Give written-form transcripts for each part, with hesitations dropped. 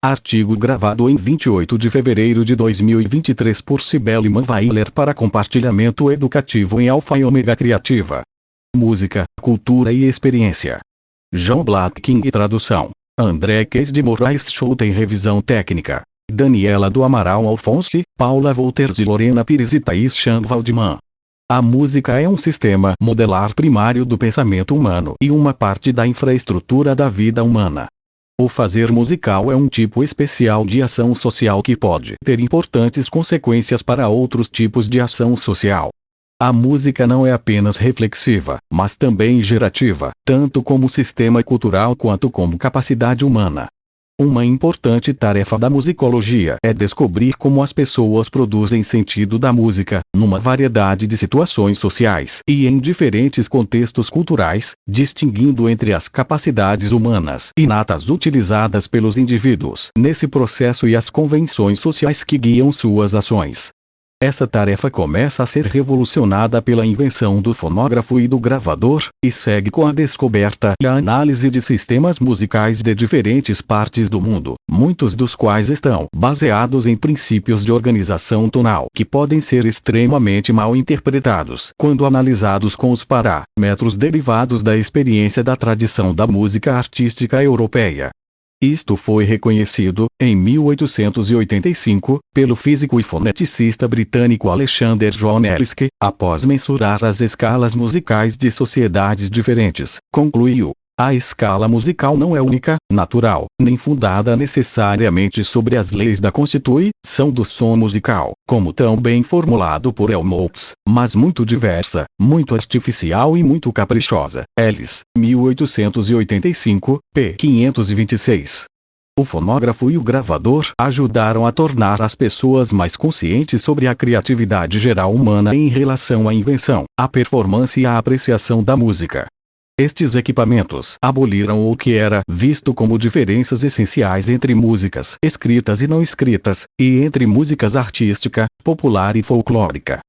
Artigo gravado em 28 de fevereiro de 2023 por Cibele Manweiler para compartilhamento educativo em Alfa e Ômega Criativa. Música, cultura e experiência. John Black King tradução. André Keys de Moraes Schouten revisão técnica. Daniela do Amaral Alfonsi, Paula Wolters e Lorena Pires e Thaís Chan Waldman. A música é um sistema modelar primário do pensamento humano e uma parte da infraestrutura da vida humana. O fazer musical é um tipo especial de ação social que pode ter importantes consequências para outros tipos de ação social. A música não é apenas reflexiva, mas também gerativa, tanto como sistema cultural quanto como capacidade humana. Uma importante tarefa da musicologia é descobrir como as pessoas produzem sentido da música, numa variedade de situações sociais e em diferentes contextos culturais, distinguindo entre as capacidades humanas inatas utilizadas pelos indivíduos nesse processo e as convenções sociais que guiam suas ações. Essa tarefa começa a ser revolucionada pela invenção do fonógrafo e do gravador, e segue com a descoberta e a análise de sistemas musicais de diferentes partes do mundo, muitos dos quais estão baseados em princípios de organização tonal que podem ser extremamente mal interpretados quando analisados com os parâmetros derivados da experiência da tradição da música artística europeia. Isto foi reconhecido, em 1885, pelo físico e foneticista britânico Alexander John Ellis que, após mensurar as escalas musicais de sociedades diferentes, concluiu: a escala musical não é única, natural, nem fundada necessariamente sobre as leis da constituição do som musical, como tão bem formulado por Helmholtz, mas muito diversa, muito artificial e muito caprichosa. Ellis, 1885, p. 526. O fonógrafo e o gravador ajudaram a tornar as pessoas mais conscientes sobre a criatividade geral humana em relação à invenção, à performance e à apreciação da música. Estes equipamentos aboliram o que era visto como diferenças essenciais entre músicas escritas e não escritas, e entre músicas artística, popular e folclórica.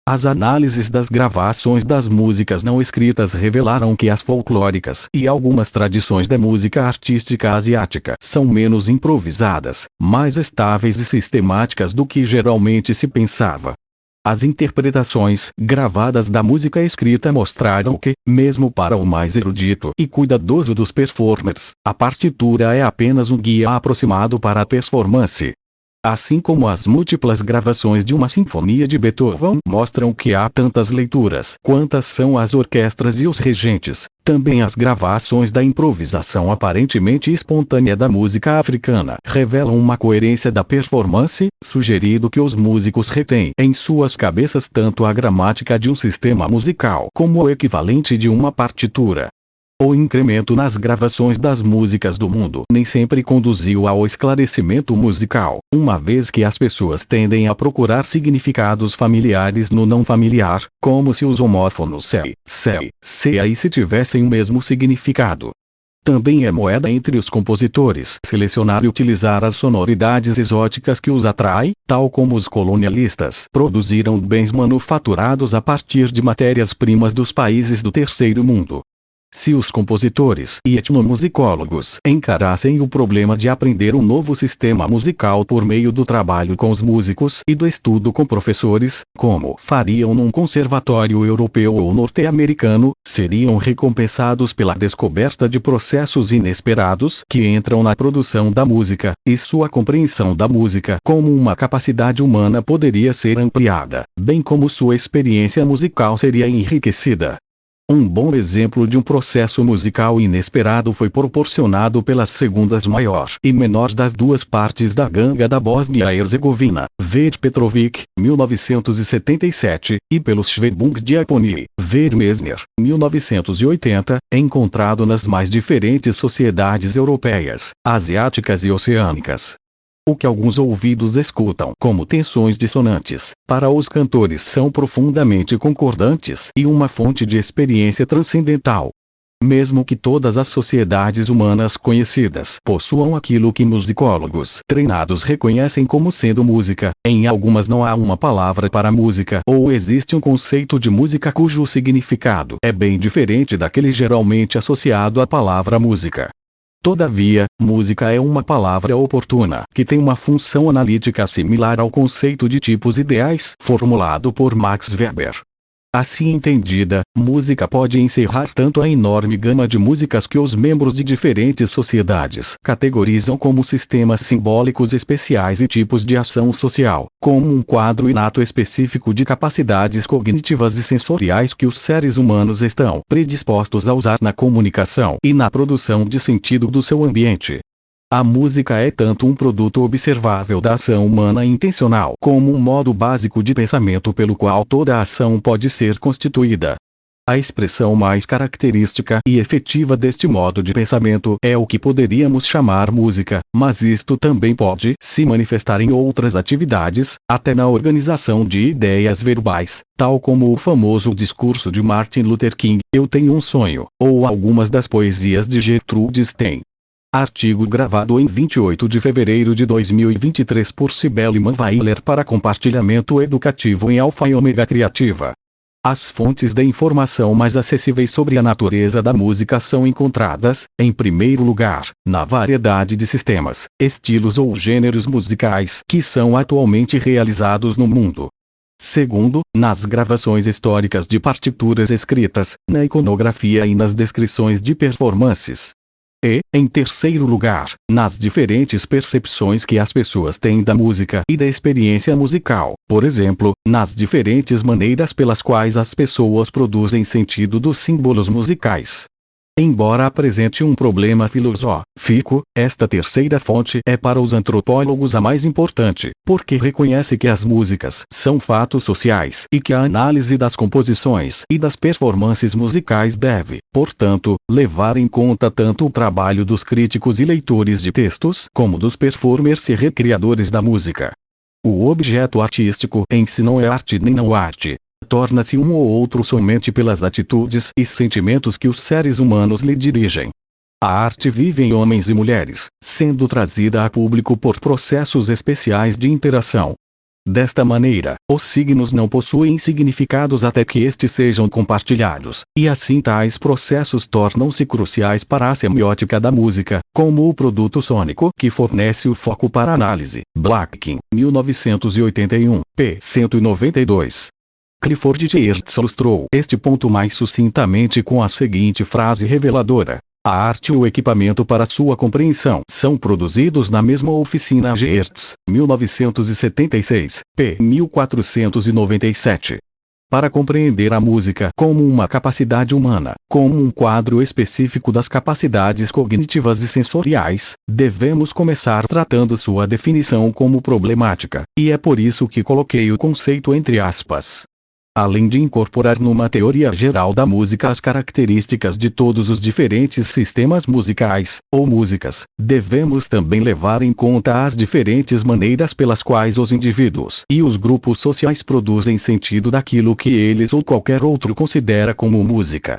As análises das gravações das músicas não escritas revelaram que as folclóricas e algumas tradições da música artística asiática são menos improvisadas, mais estáveis e sistemáticas do que geralmente se pensava. As interpretações gravadas da música escrita mostraram que, mesmo para o mais erudito e cuidadoso dos performers, a partitura é apenas um guia aproximado para a performance. Assim como as múltiplas gravações de uma sinfonia de Beethoven mostram que há tantas leituras quantas são as orquestras e os regentes, também as gravações da improvisação aparentemente espontânea da música africana revelam uma coerência da performance, sugerindo que os músicos retêm em suas cabeças tanto a gramática de um sistema musical como o equivalente de uma partitura. O incremento nas gravações das músicas do mundo nem sempre conduziu ao esclarecimento musical, uma vez que as pessoas tendem a procurar significados familiares no não familiar, como se os homófonos se e se tivessem o mesmo significado. Também é moeda entre os compositores selecionar e utilizar as sonoridades exóticas que os atrai, tal como os colonialistas produziram bens manufaturados a partir de matérias-primas dos países do terceiro mundo. Se os compositores e etnomusicólogos encarassem o problema de aprender um novo sistema musical por meio do trabalho com os músicos e do estudo com professores, como fariam num conservatório europeu ou norte-americano, seriam recompensados pela descoberta de processos inesperados que entram na produção da música, e sua compreensão da música como uma capacidade humana poderia ser ampliada, bem como sua experiência musical seria enriquecida. Um bom exemplo de um processo musical inesperado foi proporcionado pelas segundas maior e menor das duas partes da ganga da Bósnia-Herzegovina, ver Petrovic, 1977, e pelos Schwebungs de Aponi, ver Messner, 1980, encontrado nas mais diferentes sociedades europeias, asiáticas e oceânicas. O que alguns ouvidos escutam como tensões dissonantes, para os cantores são profundamente concordantes e uma fonte de experiência transcendental. Mesmo que todas as sociedades humanas conhecidas possuam aquilo que musicólogos treinados reconhecem como sendo música, em algumas não há uma palavra para música ou existe um conceito de música cujo significado é bem diferente daquele geralmente associado à palavra música. Todavia, música é uma palavra oportuna que tem uma função analítica similar ao conceito de tipos ideais formulado por Max Weber. Assim entendida, música pode encerrar tanto a enorme gama de músicas que os membros de diferentes sociedades categorizam como sistemas simbólicos especiais e tipos de ação social, como um quadro inato específico de capacidades cognitivas e sensoriais que os seres humanos estão predispostos a usar na comunicação e na produção de sentido do seu ambiente. A música é tanto um produto observável da ação humana intencional como um modo básico de pensamento pelo qual toda a ação pode ser constituída. A expressão mais característica e efetiva deste modo de pensamento é o que poderíamos chamar música, mas isto também pode se manifestar em outras atividades, até na organização de ideias verbais, tal como o famoso discurso de Martin Luther King, Eu Tenho um Sonho, ou algumas das poesias de Gertrude Stein. Artigo gravado em 28 de fevereiro de 2023 por Cibele Manweiler para compartilhamento educativo em Alfa e Ômega Criativa. As fontes de informação mais acessíveis sobre a natureza da música são encontradas, em primeiro lugar, na variedade de sistemas, estilos ou gêneros musicais que são atualmente realizados no mundo. Segundo, nas gravações históricas de partituras escritas, na iconografia e nas descrições de performances. E, em terceiro lugar, nas diferentes percepções que as pessoas têm da música e da experiência musical, por exemplo, nas diferentes maneiras pelas quais as pessoas produzem sentido dos símbolos musicais. Embora apresente um problema filosófico, esta terceira fonte é para os antropólogos a mais importante, porque reconhece que as músicas são fatos sociais e que a análise das composições e das performances musicais deve, portanto, levar em conta tanto o trabalho dos críticos e leitores de textos como dos performers e recriadores da música. O objeto artístico em si não é arte nem não arte. Torna-se um ou outro somente pelas atitudes e sentimentos que os seres humanos lhe dirigem. A arte vive em homens e mulheres, sendo trazida a público por processos especiais de interação. Desta maneira, os signos não possuem significados até que estes sejam compartilhados, e assim tais processos tornam-se cruciais para a semiótica da música, como o produto sônico que fornece o foco para análise. Blacking, 1981, p. 192. Clifford Geertz ilustrou este ponto mais sucintamente com a seguinte frase reveladora: a arte e o equipamento para sua compreensão são produzidos na mesma oficina. Geertz, 1976, p. 1497. Para compreender a música como uma capacidade humana, como um quadro específico das capacidades cognitivas e sensoriais, devemos começar tratando sua definição como problemática, e é por isso que coloquei o conceito entre aspas. Além de incorporar numa teoria geral da música as características de todos os diferentes sistemas musicais, ou músicas, devemos também levar em conta as diferentes maneiras pelas quais os indivíduos e os grupos sociais produzem sentido daquilo que eles ou qualquer outro considera como música.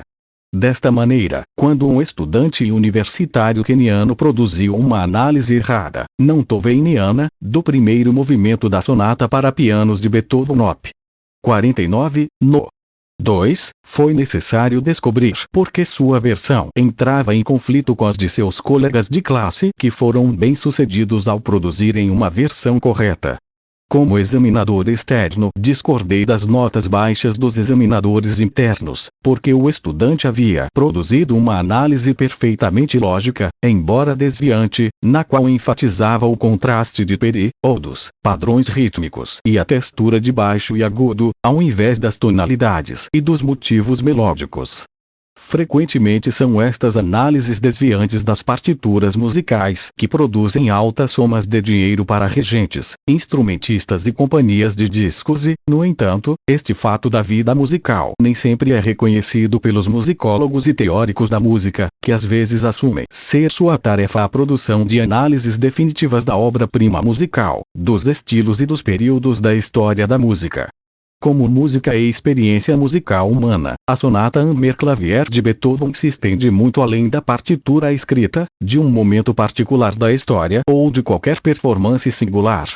Desta maneira, quando um estudante universitário queniano produziu uma análise errada, não toveniana, do primeiro movimento da sonata para pianos de Beethoven Op. 49, no. 2, foi necessário descobrir por que sua versão entrava em conflito com as de seus colegas de classe que foram bem-sucedidos ao produzirem uma versão correta. Como examinador externo, discordei das notas baixas dos examinadores internos, porque o estudante havia produzido uma análise perfeitamente lógica, embora desviante, na qual enfatizava o contraste de períodos, padrões rítmicos e a textura de baixo e agudo, ao invés das tonalidades e dos motivos melódicos. Frequentemente são estas análises desviantes das partituras musicais que produzem altas somas de dinheiro para regentes, instrumentistas e companhias de discos e, no entanto, este fato da vida musical nem sempre é reconhecido pelos musicólogos e teóricos da música, que às vezes assumem ser sua tarefa a produção de análises definitivas da obra-prima musical, dos estilos e dos períodos da história da música. Como música e experiência musical humana, a sonata Amber Clavier de Beethoven se estende muito além da partitura escrita, de um momento particular da história ou de qualquer performance singular.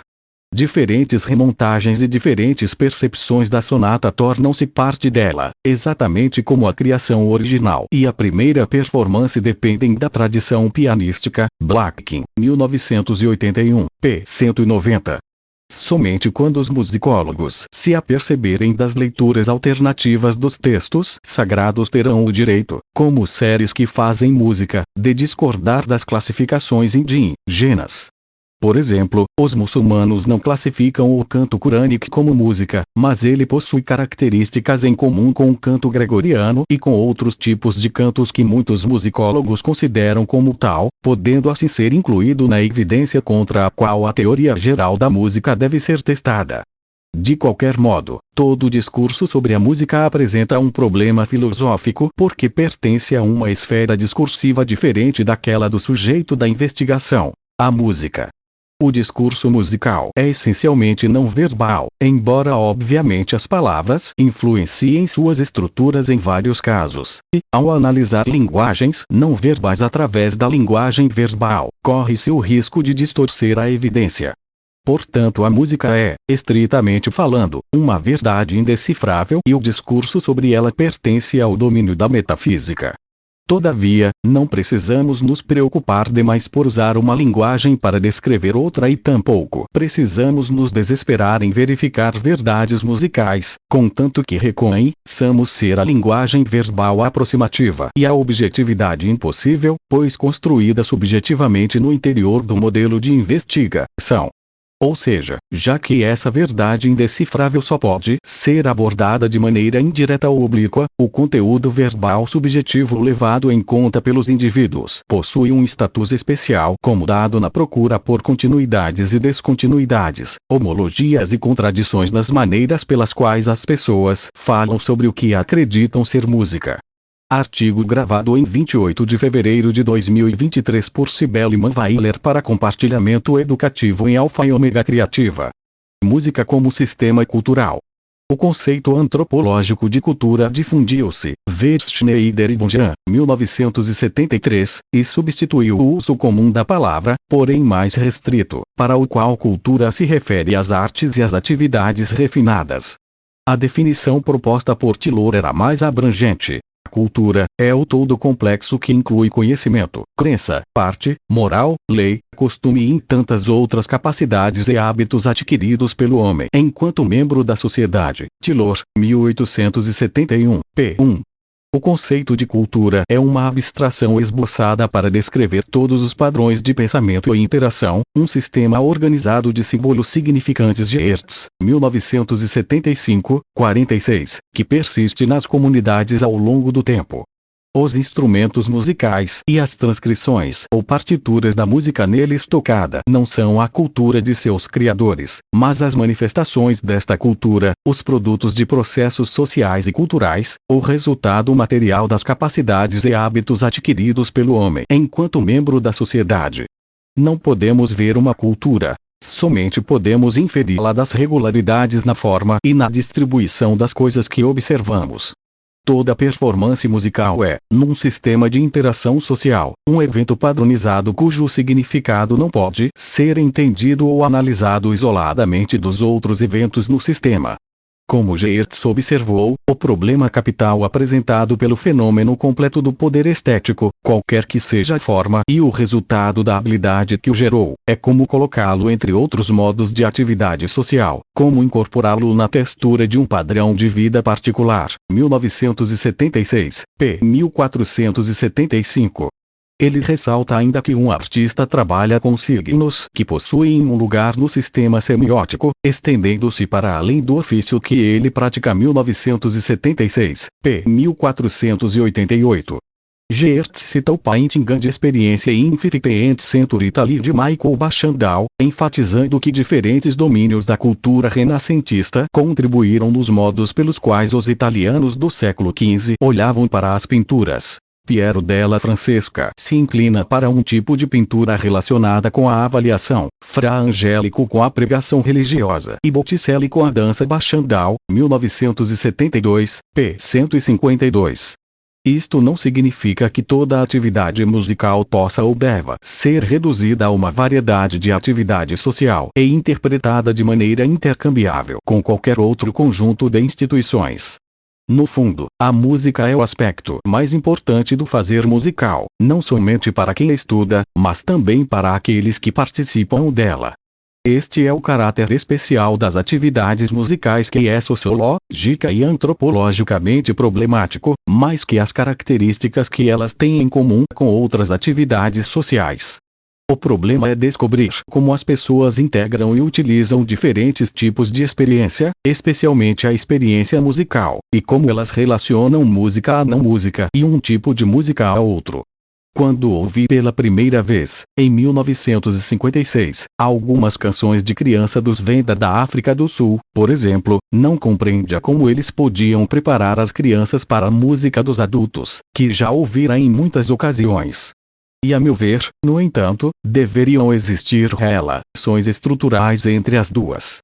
Diferentes remontagens e diferentes percepções da sonata tornam-se parte dela, exatamente como a criação original e a primeira performance dependem da tradição pianística. Blackkin, 1981, p. 190. Somente quando os musicólogos se aperceberem das leituras alternativas dos textos sagrados terão o direito, como seres que fazem música, de discordar das classificações indígenas. Por exemplo, os muçulmanos não classificam o canto corânico como música, mas ele possui características em comum com o canto gregoriano e com outros tipos de cantos que muitos musicólogos consideram como tal, podendo assim ser incluído na evidência contra a qual a teoria geral da música deve ser testada. De qualquer modo, todo discurso sobre a música apresenta um problema filosófico porque pertence a uma esfera discursiva diferente daquela do sujeito da investigação, a música. O discurso musical é essencialmente não verbal, embora obviamente as palavras influenciem suas estruturas em vários casos, e, ao analisar linguagens não verbais através da linguagem verbal, corre-se o risco de distorcer a evidência. Portanto, a música é, estritamente falando, uma verdade indecifrável e o discurso sobre ela pertence ao domínio da metafísica. Todavia, não precisamos nos preocupar demais por usar uma linguagem para descrever outra e tampouco precisamos nos desesperar em verificar verdades musicais, contanto que reconheçamos ser a linguagem verbal aproximativa e a objetividade impossível, pois construída subjetivamente no interior do modelo de investigação. Ou seja, já que essa verdade indecifrável só pode ser abordada de maneira indireta ou oblíqua, o conteúdo verbal subjetivo levado em conta pelos indivíduos possui um status especial como dado na procura por continuidades e descontinuidades, homologias e contradições nas maneiras pelas quais as pessoas falam sobre o que acreditam ser música. Artigo gravado em 28 de fevereiro de 2023 por Cibele Manweiler para compartilhamento educativo em Alfa e Ômega Criativa. Música como sistema cultural. O conceito antropológico de cultura difundiu-se, ver Schneider e Bonjean, 1973, e substituiu o uso comum da palavra, porém mais restrito, para o qual cultura se refere às artes e às atividades refinadas. A definição proposta por Tylor era mais abrangente. Cultura é o todo complexo que inclui conhecimento, crença, parte, moral, lei, costume e tantas outras capacidades e hábitos adquiridos pelo homem enquanto membro da sociedade. Tylor, 1871, p. 1. O conceito de cultura é uma abstração esboçada para descrever todos os padrões de pensamento e interação, um sistema organizado de símbolos significantes de Hertz, 1975, 46, que persiste nas comunidades ao longo do tempo. Os instrumentos musicais e as transcrições ou partituras da música neles tocada não são a cultura de seus criadores, mas as manifestações desta cultura, os produtos de processos sociais e culturais, o resultado material das capacidades e hábitos adquiridos pelo homem enquanto membro da sociedade. Não podemos ver uma cultura, somente podemos inferi-la das regularidades na forma e na distribuição das coisas que observamos. Toda performance musical é, num sistema de interação social, um evento padronizado cujo significado não pode ser entendido ou analisado isoladamente dos outros eventos no sistema. Como Hertz observou, o problema capital apresentado pelo fenômeno completo do poder estético, qualquer que seja a forma e o resultado da habilidade que o gerou, é como colocá-lo entre outros modos de atividade social, como incorporá-lo na textura de um padrão de vida particular. 1976, p. 1475. Ele ressalta ainda que um artista trabalha com signos que possuem um lugar no sistema semiótico, estendendo-se para além do ofício que ele pratica. 1976, p. 1488. Hertz cita o Painting and Experience in 15th Century Italy de Michael Bachandal, enfatizando que diferentes domínios da cultura renascentista contribuíram nos modos pelos quais os italianos do século XV olhavam para as pinturas. Piero della Francesca se inclina para um tipo de pintura relacionada com a avaliação, Fra Angelico com a pregação religiosa e Botticelli com a dança. Bachandal, 1972, p. 152. Isto não significa que toda atividade musical possa ou deva ser reduzida a uma variedade de atividade social e interpretada de maneira intercambiável com qualquer outro conjunto de instituições. No fundo, a música é o aspecto mais importante do fazer musical, não somente para quem estuda, mas também para aqueles que participam dela. Este é o caráter especial das atividades musicais que é sociológica e antropologicamente problemático, mais que as características que elas têm em comum com outras atividades sociais. O problema é descobrir como as pessoas integram e utilizam diferentes tipos de experiência, especialmente a experiência musical, e como elas relacionam música a não música e um tipo de música a outro. Quando ouvi pela primeira vez, em 1956, algumas canções de criança dos Venda da África do Sul, por exemplo, não compreendia como eles podiam preparar as crianças para a música dos adultos, que já ouvira em muitas ocasiões. E a meu ver, no entanto, deveriam existir relações estruturais entre as duas.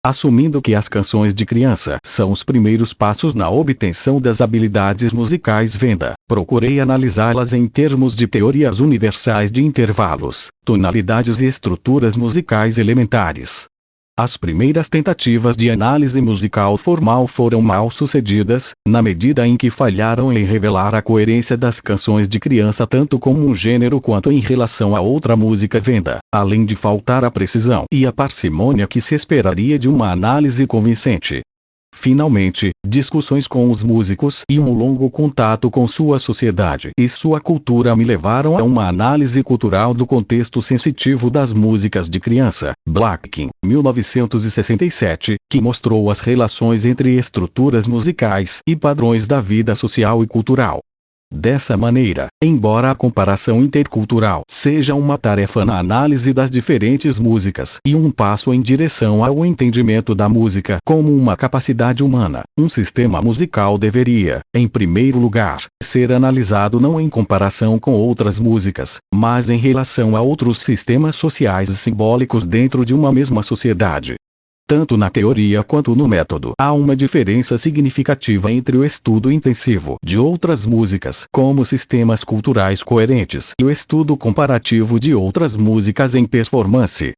Assumindo que as canções de criança são os primeiros passos na obtenção das habilidades musicais Venda, procurei analisá-las em termos de teorias universais de intervalos, tonalidades e estruturas musicais elementares. As primeiras tentativas de análise musical formal foram mal sucedidas, na medida em que falharam em revelar a coerência das canções de criança tanto como um gênero quanto em relação a outra música Venda, além de faltar a precisão e a parcimônia que se esperaria de uma análise convincente. Finalmente, discussões com os músicos e um longo contato com sua sociedade e sua cultura me levaram a uma análise cultural do contexto sensitivo das músicas de criança, Blackkin, 1967, que mostrou as relações entre estruturas musicais e padrões da vida social e cultural. Dessa maneira, embora a comparação intercultural seja uma tarefa na análise das diferentes músicas e um passo em direção ao entendimento da música como uma capacidade humana, um sistema musical deveria, em primeiro lugar, ser analisado não em comparação com outras músicas, mas em relação a outros sistemas sociais e simbólicos dentro de uma mesma sociedade. Tanto na teoria quanto no método há uma diferença significativa entre o estudo intensivo de outras músicas como sistemas culturais coerentes e o estudo comparativo de outras músicas em performance.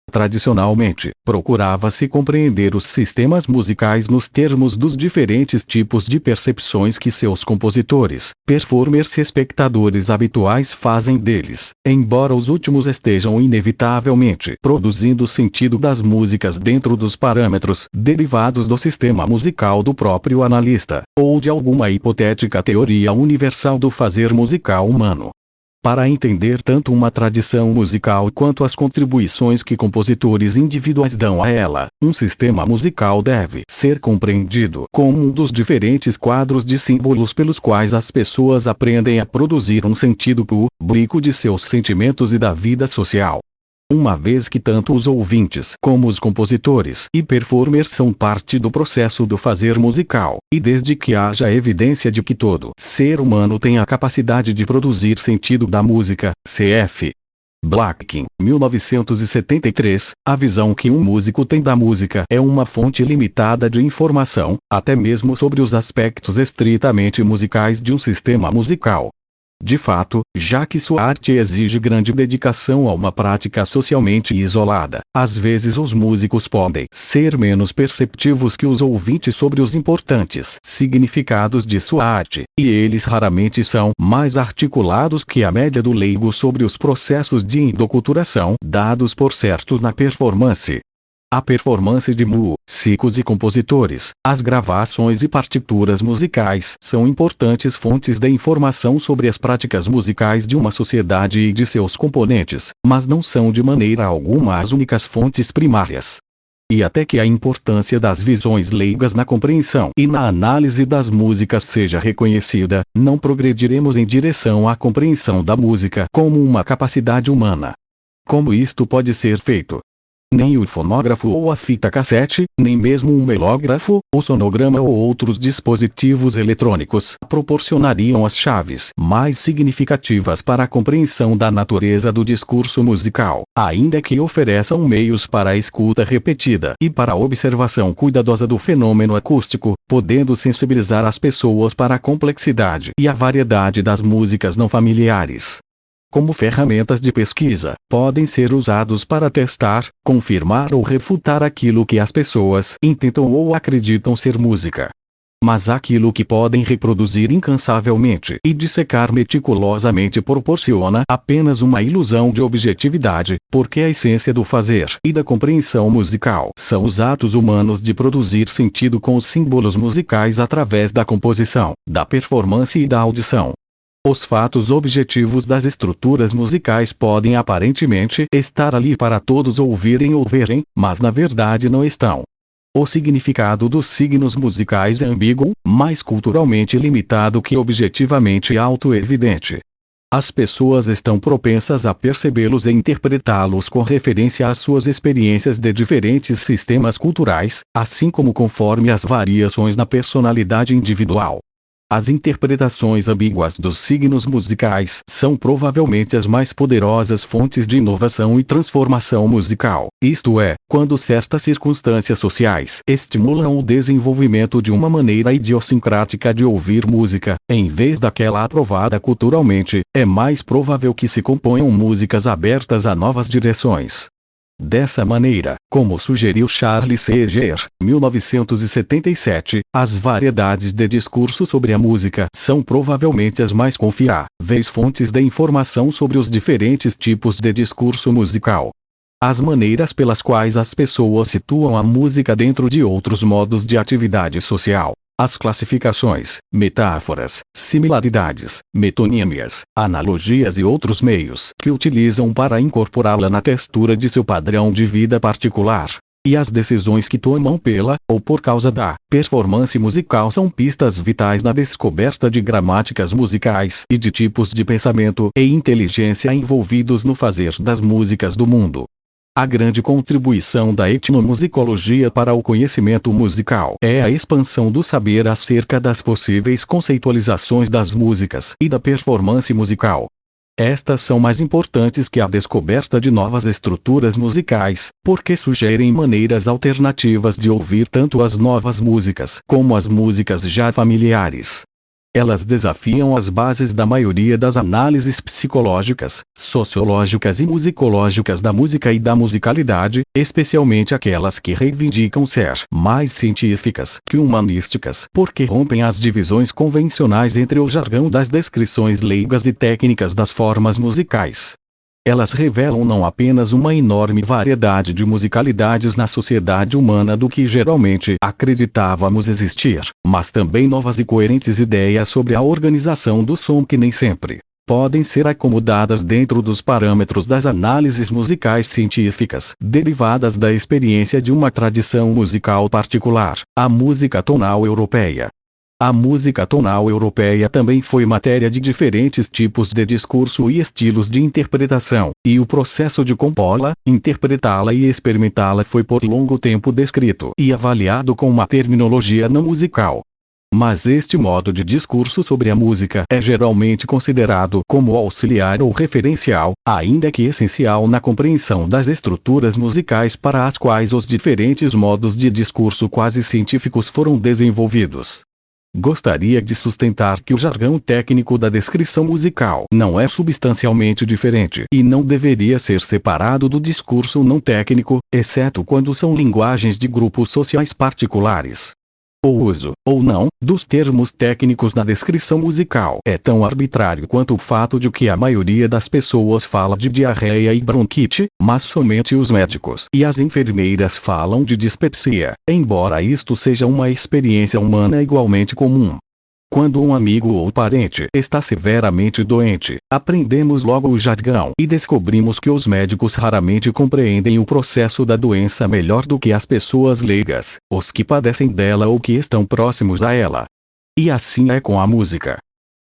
Tradicionalmente, procurava-se compreender os sistemas musicais nos termos dos diferentes tipos de percepções que seus compositores, performers e espectadores habituais fazem deles, embora os últimos estejam inevitavelmente produzindo o sentido das músicas dentro dos parâmetros derivados do sistema musical do próprio analista, ou de alguma hipotética teoria universal do fazer musical humano. Para entender tanto uma tradição musical quanto as contribuições que compositores individuais dão a ela, um sistema musical deve ser compreendido como um dos diferentes quadros de símbolos pelos quais as pessoas aprendem a produzir um sentido público de seus sentimentos e da vida social. Uma vez que tanto os ouvintes como os compositores e performers são parte do processo do fazer musical, e desde que haja evidência de que todo ser humano tem a capacidade de produzir sentido da música, cf. Blackkin, 1973, a visão que um músico tem da música é uma fonte limitada de informação, até mesmo sobre os aspectos estritamente musicais de um sistema musical. De fato, já que sua arte exige grande dedicação a uma prática socialmente isolada, às vezes os músicos podem ser menos perceptivos que os ouvintes sobre os importantes significados de sua arte, e eles raramente são mais articulados que a média do leigo sobre os processos de endoculturação dados por certos na performance. A performance de músicos e compositores, as gravações e partituras musicais são importantes fontes de informação sobre as práticas musicais de uma sociedade e de seus componentes, mas não são de maneira alguma as únicas fontes primárias. E até que a importância das visões leigas na compreensão e na análise das músicas seja reconhecida, não progrediremos em direção à compreensão da música como uma capacidade humana. Como isto pode ser feito? Nem o fonógrafo ou a fita cassete, nem mesmo um melógrafo, o sonograma ou outros dispositivos eletrônicos proporcionariam as chaves mais significativas para a compreensão da natureza do discurso musical, ainda que ofereçam meios para a escuta repetida e para a observação cuidadosa do fenômeno acústico, podendo sensibilizar as pessoas para a complexidade e a variedade das músicas não familiares. Como ferramentas de pesquisa, podem ser usados para testar, confirmar ou refutar aquilo que as pessoas intentam ou acreditam ser música. Mas aquilo que podem reproduzir incansavelmente e dissecar meticulosamente proporciona apenas uma ilusão de objetividade, porque a essência do fazer e da compreensão musical são os atos humanos de produzir sentido com os símbolos musicais através da composição, da performance e da audição. Os fatos objetivos das estruturas musicais podem aparentemente estar ali para todos ouvirem ou verem, mas na verdade não estão. O significado dos signos musicais é ambíguo, mais culturalmente limitado que objetivamente auto-evidente. As pessoas estão propensas a percebê-los e interpretá-los com referência às suas experiências de diferentes sistemas culturais, assim como conforme as variações na personalidade individual. As interpretações ambíguas dos signos musicais são provavelmente as mais poderosas fontes de inovação e transformação musical, isto é, quando certas circunstâncias sociais estimulam o desenvolvimento de uma maneira idiosincrática de ouvir música, em vez daquela aprovada culturalmente, é mais provável que se componham músicas abertas a novas direções. Dessa maneira, como sugeriu Charles Seger, 1977, as variedades de discurso sobre a música são provavelmente as mais confiáveis fontes de informação sobre os diferentes tipos de discurso musical. As maneiras pelas quais as pessoas situam a música dentro de outros modos de atividade social. As classificações, metáforas, similaridades, metonímias, analogias e outros meios que utilizam para incorporá-la na textura de seu padrão de vida particular. E as decisões que tomam pela, ou por causa da, performance musical são pistas vitais na descoberta de gramáticas musicais e de tipos de pensamento e inteligência envolvidos no fazer das músicas do mundo. A grande contribuição da etnomusicologia para o conhecimento musical é a expansão do saber acerca das possíveis conceitualizações das músicas e da performance musical. Estas são mais importantes que a descoberta de novas estruturas musicais, porque sugerem maneiras alternativas de ouvir tanto as novas músicas como as músicas já familiares. Elas desafiam as bases da maioria das análises psicológicas, sociológicas e musicológicas da música e da musicalidade, especialmente aquelas que reivindicam ser mais científicas que humanísticas, porque rompem as divisões convencionais entre o jargão das descrições leigas e técnicas das formas musicais. Elas revelam não apenas uma enorme variedade de musicalidades na sociedade humana do que geralmente acreditávamos existir, mas também novas e coerentes ideias sobre a organização do som que nem sempre podem ser acomodadas dentro dos parâmetros das análises musicais científicas, derivadas da experiência de uma tradição musical particular, a música tonal europeia. A música tonal europeia também foi matéria de diferentes tipos de discurso e estilos de interpretação, e o processo de compô-la, interpretá-la e experimentá-la foi por longo tempo descrito e avaliado com uma terminologia não musical. Mas este modo de discurso sobre a música é geralmente considerado como auxiliar ou referencial, ainda que essencial na compreensão das estruturas musicais para as quais os diferentes modos de discurso quase científicos foram desenvolvidos. Gostaria de sustentar que o jargão técnico da descrição musical não é substancialmente diferente e não deveria ser separado do discurso não técnico, exceto quando são linguagens de grupos sociais particulares. O uso, ou não, dos termos técnicos na descrição musical é tão arbitrário quanto o fato de que a maioria das pessoas fala de diarreia e bronquite, mas somente os médicos e as enfermeiras falam de dispepsia, embora isto seja uma experiência humana igualmente comum. Quando um amigo ou parente está severamente doente, aprendemos logo o jargão e descobrimos que os médicos raramente compreendem o processo da doença melhor do que as pessoas leigas, os que padecem dela ou que estão próximos a ela. E assim é com a música.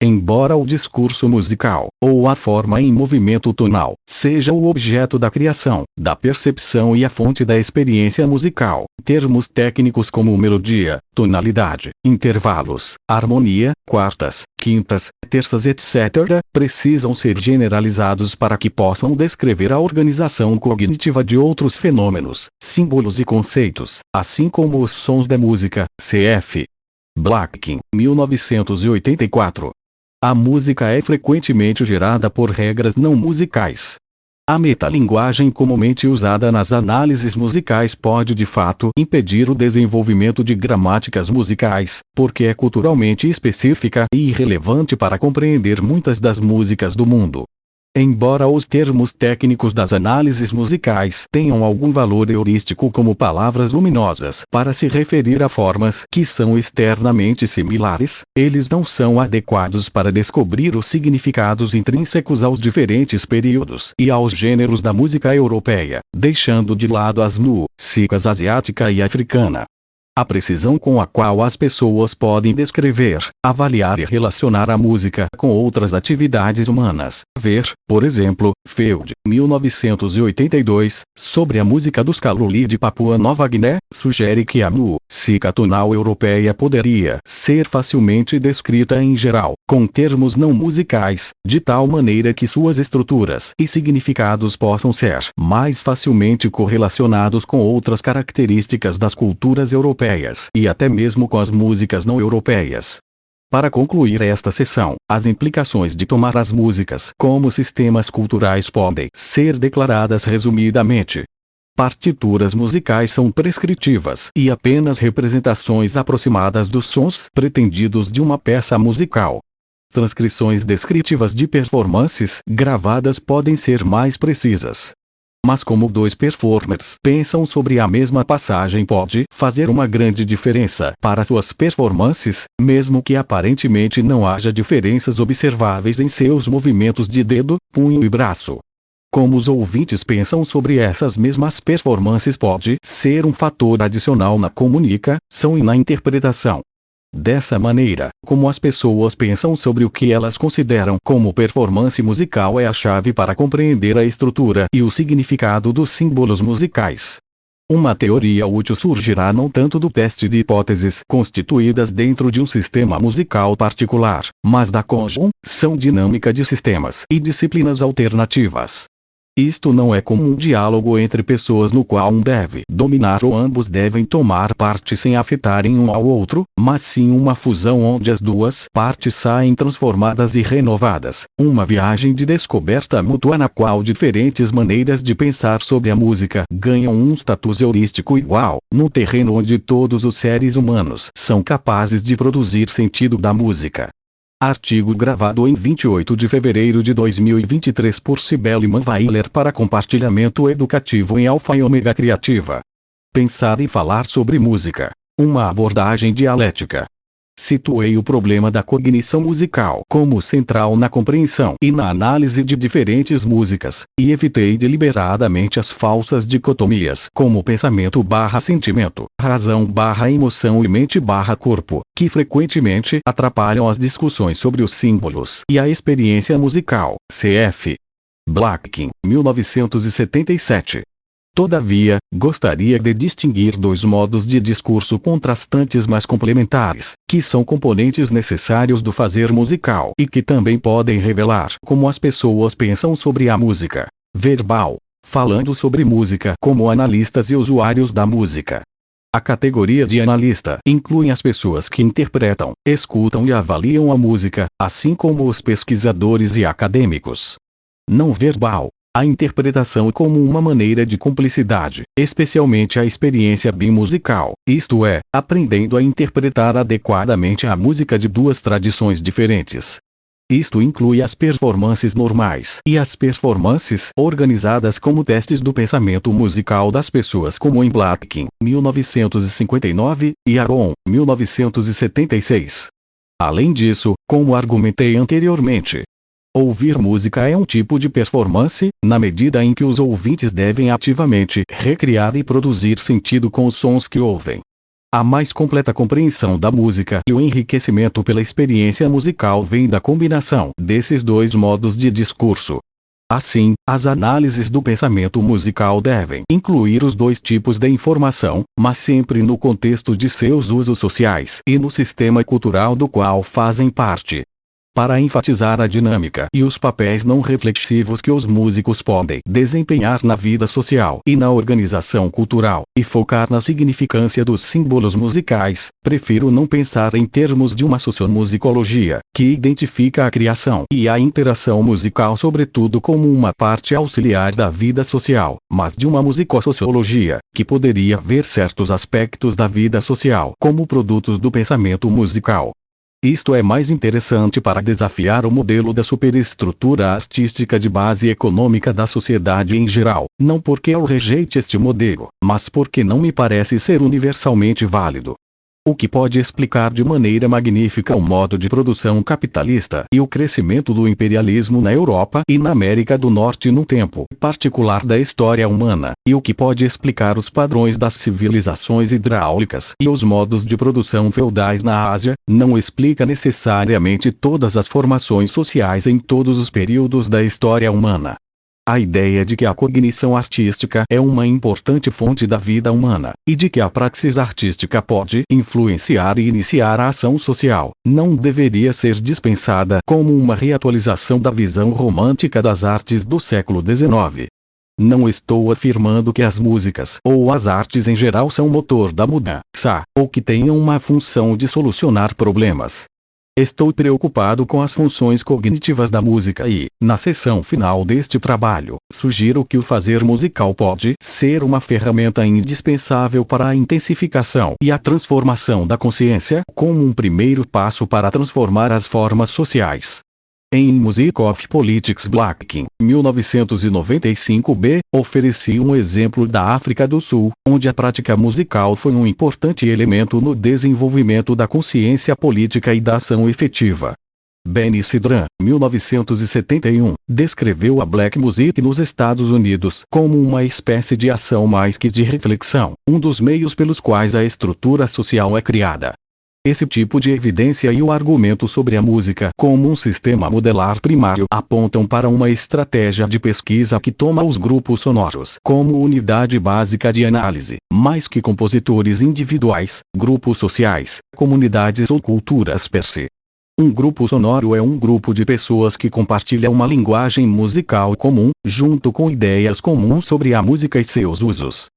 Embora o discurso musical, ou a forma em movimento tonal, seja o objeto da criação, da percepção e a fonte da experiência musical, termos técnicos como melodia, tonalidade, intervalos, harmonia, quartas, quintas, terças etc., precisam ser generalizados para que possam descrever a organização cognitiva de outros fenômenos, símbolos e conceitos, assim como os sons da música, cf. Blackkin, 1984. A música é frequentemente gerada por regras não musicais. A metalinguagem comumente usada nas análises musicais pode de fato impedir o desenvolvimento de gramáticas musicais, porque é culturalmente específica e irrelevante para compreender muitas das músicas do mundo. Embora os termos técnicos das análises musicais tenham algum valor heurístico como palavras luminosas para se referir a formas que são externamente similares, eles não são adequados para descobrir os significados intrínsecos aos diferentes períodos e aos gêneros da música europeia, deixando de lado as músicas asiática e africana. A precisão com a qual as pessoas podem descrever, avaliar e relacionar a música com outras atividades humanas. Ver, por exemplo, Field, 1982, sobre a música dos Kaluli de Papua Nova Guiné, sugere que a música tonal europeia poderia ser facilmente descrita em geral, com termos não musicais, de tal maneira que suas estruturas e significados possam ser mais facilmente correlacionados com outras características das culturas europeias e até mesmo com as músicas não europeias. Para concluir esta sessão, as implicações de tomar as músicas como sistemas culturais podem ser declaradas resumidamente. Partituras musicais são prescritivas e apenas representações aproximadas dos sons pretendidos de uma peça musical. Transcrições descritivas de performances gravadas podem ser mais precisas. Mas como dois performers pensam sobre a mesma passagem pode fazer uma grande diferença para suas performances, mesmo que aparentemente não haja diferenças observáveis em seus movimentos de dedo, punho e braço. Como os ouvintes pensam sobre essas mesmas performances pode ser um fator adicional na comunicação e na interpretação. Dessa maneira, como as pessoas pensam sobre o que elas consideram como performance musical é a chave para compreender a estrutura e o significado dos símbolos musicais. Uma teoria útil surgirá não tanto do teste de hipóteses constituídas dentro de um sistema musical particular, mas da conjunção dinâmica de sistemas e disciplinas alternativas. Isto não é como um diálogo entre pessoas no qual um deve dominar ou ambos devem tomar parte sem afetarem um ao outro, mas sim uma fusão onde as duas partes saem transformadas e renovadas, uma viagem de descoberta mútua na qual diferentes maneiras de pensar sobre a música ganham um status heurístico igual, no terreno onde todos os seres humanos são capazes de produzir sentido da música. Artigo gravado em 28 de fevereiro de 2023 por Cibele Manweiler para compartilhamento educativo em Alfa e Ômega Criativa. Pensar e falar sobre música. Uma abordagem dialética. Situei o problema da cognição musical como central na compreensão e na análise de diferentes músicas, e evitei deliberadamente as falsas dicotomias como pensamento/sentimento, razão/emoção e mente/corpo, que frequentemente atrapalham as discussões sobre os símbolos e a experiência musical, cf. Blackkin, 1977. Todavia, gostaria de distinguir dois modos de discurso contrastantes mas complementares, que são componentes necessários do fazer musical e que também podem revelar como as pessoas pensam sobre a música. Verbal, falando sobre música como analistas e usuários da música. A categoria de analista inclui as pessoas que interpretam, escutam e avaliam a música, assim como os pesquisadores e acadêmicos. Não verbal. A interpretação como uma maneira de cumplicidade, especialmente a experiência bimusical, isto é, aprendendo a interpretar adequadamente a música de duas tradições diferentes. Isto inclui as performances normais e as performances organizadas como testes do pensamento musical das pessoas como em Blackkin, 1959, e Aron, 1976. Além disso, como argumentei anteriormente, ouvir música é um tipo de performance, na medida em que os ouvintes devem ativamente recriar e produzir sentido com os sons que ouvem. A mais completa compreensão da música e o enriquecimento pela experiência musical vem da combinação desses dois modos de discurso. Assim, as análises do pensamento musical devem incluir os dois tipos de informação, mas sempre no contexto de seus usos sociais e no sistema cultural do qual fazem parte. Para enfatizar a dinâmica e os papéis não reflexivos que os músicos podem desempenhar na vida social e na organização cultural, e focar na significância dos símbolos musicais, prefiro não pensar em termos de uma sociomusicologia, que identifica a criação e a interação musical sobretudo como uma parte auxiliar da vida social, mas de uma musicossociologia, que poderia ver certos aspectos da vida social como produtos do pensamento musical. Isto é mais interessante para desafiar o modelo da superestrutura artística de base econômica da sociedade em geral, não porque eu rejeite este modelo, mas porque não me parece ser universalmente válido. O que pode explicar de maneira magnífica o modo de produção capitalista e o crescimento do imperialismo na Europa e na América do Norte num tempo particular da história humana, e o que pode explicar os padrões das civilizações hidráulicas e os modos de produção feudais na Ásia, não explica necessariamente todas as formações sociais em todos os períodos da história humana. A ideia de que a cognição artística é uma importante fonte da vida humana, e de que a praxis artística pode influenciar e iniciar a ação social, não deveria ser dispensada como uma reatualização da visão romântica das artes do século XIX. Não estou afirmando que as músicas ou as artes em geral são motor da mudança, ou que tenham uma função de solucionar problemas. Estou preocupado com as funções cognitivas da música e, na seção final deste trabalho, sugiro que o fazer musical pode ser uma ferramenta indispensável para a intensificação e a transformação da consciência, como um primeiro passo para transformar as formas sociais. Em Music of Politics Blacking, 1995b, ofereci um exemplo da África do Sul, onde a prática musical foi um importante elemento no desenvolvimento da consciência política e da ação efetiva. Benny Sidran, 1971, descreveu a black music nos Estados Unidos como uma espécie de ação mais que de reflexão, um dos meios pelos quais a estrutura social é criada. Esse tipo de evidência e o argumento sobre a música como um sistema modelar primário apontam para uma estratégia de pesquisa que toma os grupos sonoros como unidade básica de análise, mais que compositores individuais, grupos sociais, comunidades ou culturas per se. Um grupo sonoro é um grupo de pessoas que compartilham uma linguagem musical comum, junto com ideias comuns sobre a música e seus usos.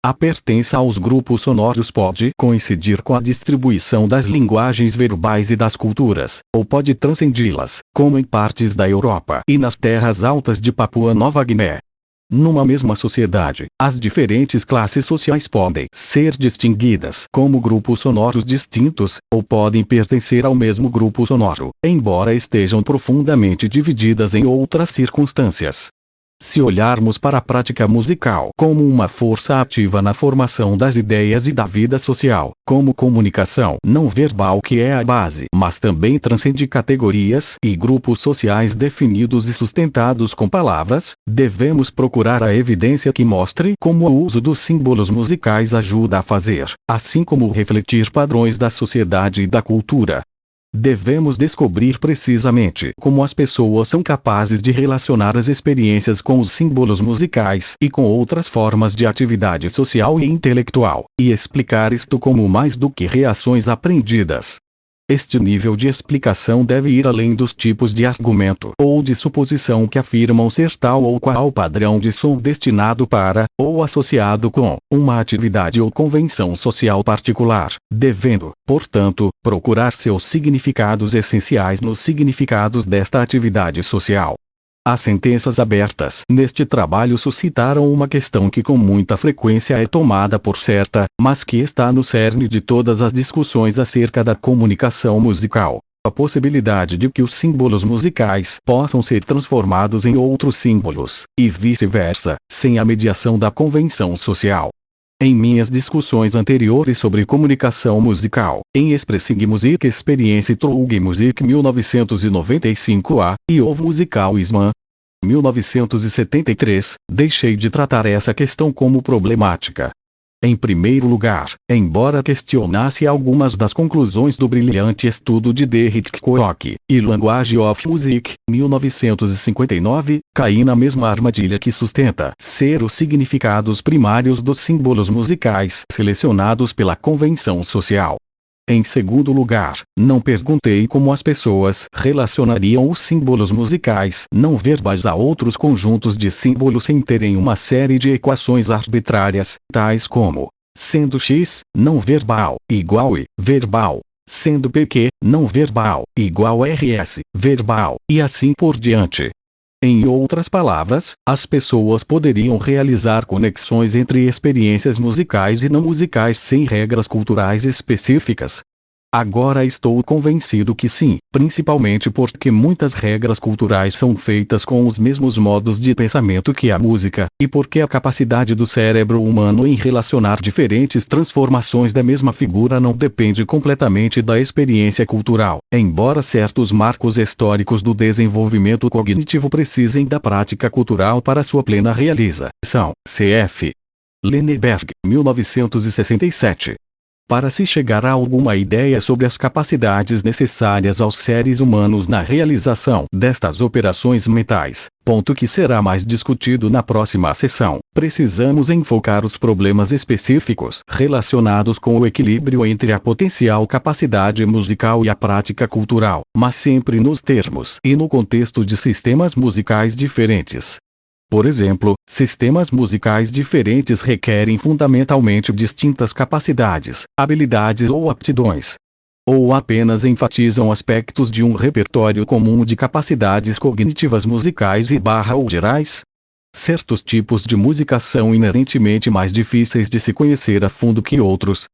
A pertença aos grupos sonoros pode coincidir com a distribuição das linguagens verbais e das culturas, ou pode transcendi-las, como em partes da Europa e nas terras altas de Papua Nova Guiné. Numa mesma sociedade, as diferentes classes sociais podem ser distinguidas como grupos sonoros distintos, ou podem pertencer ao mesmo grupo sonoro, embora estejam profundamente divididas em outras circunstâncias. Se olharmos para a prática musical como uma força ativa na formação das ideias e da vida social, como comunicação não verbal que é a base, mas também transcende categorias e grupos sociais definidos e sustentados com palavras, devemos procurar a evidência que mostre como o uso dos símbolos musicais ajuda a fazer, assim como refletir padrões da sociedade e da cultura. Devemos descobrir precisamente como as pessoas são capazes de relacionar as experiências com os símbolos musicais e com outras formas de atividade social e intelectual, e explicar isto como mais do que reações aprendidas. Este nível de explicação deve ir além dos tipos de argumento ou de suposição que afirmam ser tal ou qual padrão de som destinado para, ou associado com, uma atividade ou convenção social particular, devendo, portanto, procurar seus significados essenciais nos significados desta atividade social. As sentenças abertas neste trabalho suscitaram uma questão que com muita frequência é tomada por certa, mas que está no cerne de todas as discussões acerca da comunicação musical: a possibilidade de que os símbolos musicais possam ser transformados em outros símbolos, e vice-versa, sem a mediação da convenção social. Em minhas discussões anteriores sobre comunicação musical, em Expressing Music Experience Through Music 1995a, e O Musical Isman, 1973, deixei de tratar essa questão como problemática. Em primeiro lugar, embora questionasse algumas das conclusões do brilhante estudo de D. Hitchcock e Language of Music, 1959, caí na mesma armadilha que sustenta ser os significados primários dos símbolos musicais selecionados pela convenção social. Em segundo lugar, não perguntei como as pessoas relacionariam os símbolos musicais não verbais a outros conjuntos de símbolos sem terem uma série de equações arbitrárias, tais como sendo X, não verbal, igual I, verbal, sendo PQ, não verbal, igual RS, verbal, e assim por diante. Em outras palavras, as pessoas poderiam realizar conexões entre experiências musicais e não musicais sem regras culturais específicas. Agora estou convencido que sim, principalmente porque muitas regras culturais são feitas com os mesmos modos de pensamento que a música, e porque a capacidade do cérebro humano em relacionar diferentes transformações da mesma figura não depende completamente da experiência cultural, embora certos marcos históricos do desenvolvimento cognitivo precisem da prática cultural para sua plena realização. Cf. Lenneberg, 1967. Para se chegar a alguma ideia sobre as capacidades necessárias aos seres humanos na realização destas operações mentais, ponto que será mais discutido na próxima sessão, precisamos enfocar os problemas específicos relacionados com o equilíbrio entre a potencial capacidade musical e a prática cultural, mas sempre nos termos e no contexto de sistemas musicais diferentes. Por exemplo, sistemas musicais diferentes requerem fundamentalmente distintas capacidades, habilidades ou aptidões. Ou apenas enfatizam aspectos de um repertório comum de capacidades cognitivas musicais ou gerais? Certos tipos de música são inerentemente mais difíceis de se conhecer a fundo que outros.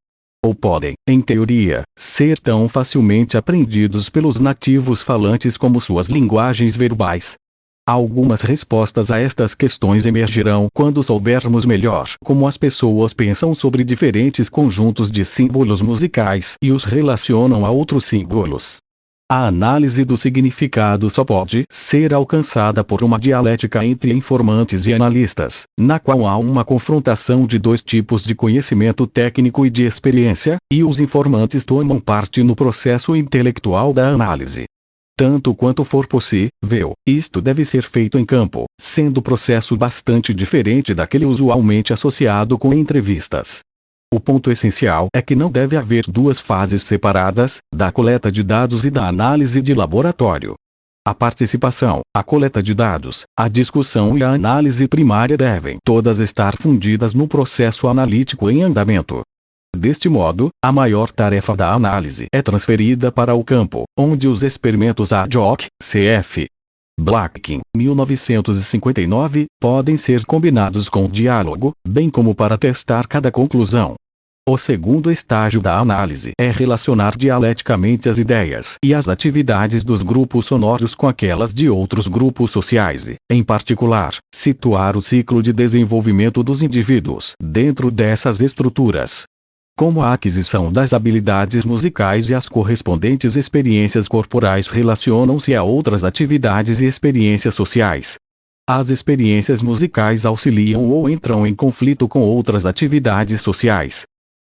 Ou podem, em teoria, ser tão facilmente aprendidos pelos nativos falantes como suas linguagens verbais. Algumas respostas a estas questões emergirão quando soubermos melhor como as pessoas pensam sobre diferentes conjuntos de símbolos musicais e os relacionam a outros símbolos. A análise do significado só pode ser alcançada por uma dialética entre informantes e analistas, na qual há uma confrontação de dois tipos de conhecimento técnico e de experiência, e os informantes tomam parte no processo intelectual da análise. Tanto quanto for possível, isto deve ser feito em campo, sendo processo bastante diferente daquele usualmente associado com entrevistas. O ponto essencial é que não deve haver duas fases separadas, da coleta de dados e da análise de laboratório. A participação, a coleta de dados, a discussão e a análise primária devem todas estar fundidas no processo analítico em andamento. Deste modo, a maior tarefa da análise é transferida para o campo, onde os experimentos ad hoc, cf. Blackkin, 1959, podem ser combinados com o diálogo, bem como para testar cada conclusão. O segundo estágio da análise é relacionar dialeticamente as ideias e as atividades dos grupos sonoros com aquelas de outros grupos sociais e, em particular, situar o ciclo de desenvolvimento dos indivíduos dentro dessas estruturas. Como a aquisição das habilidades musicais e as correspondentes experiências corporais relacionam-se a outras atividades e experiências sociais. As experiências musicais auxiliam ou entram em conflito com outras atividades sociais.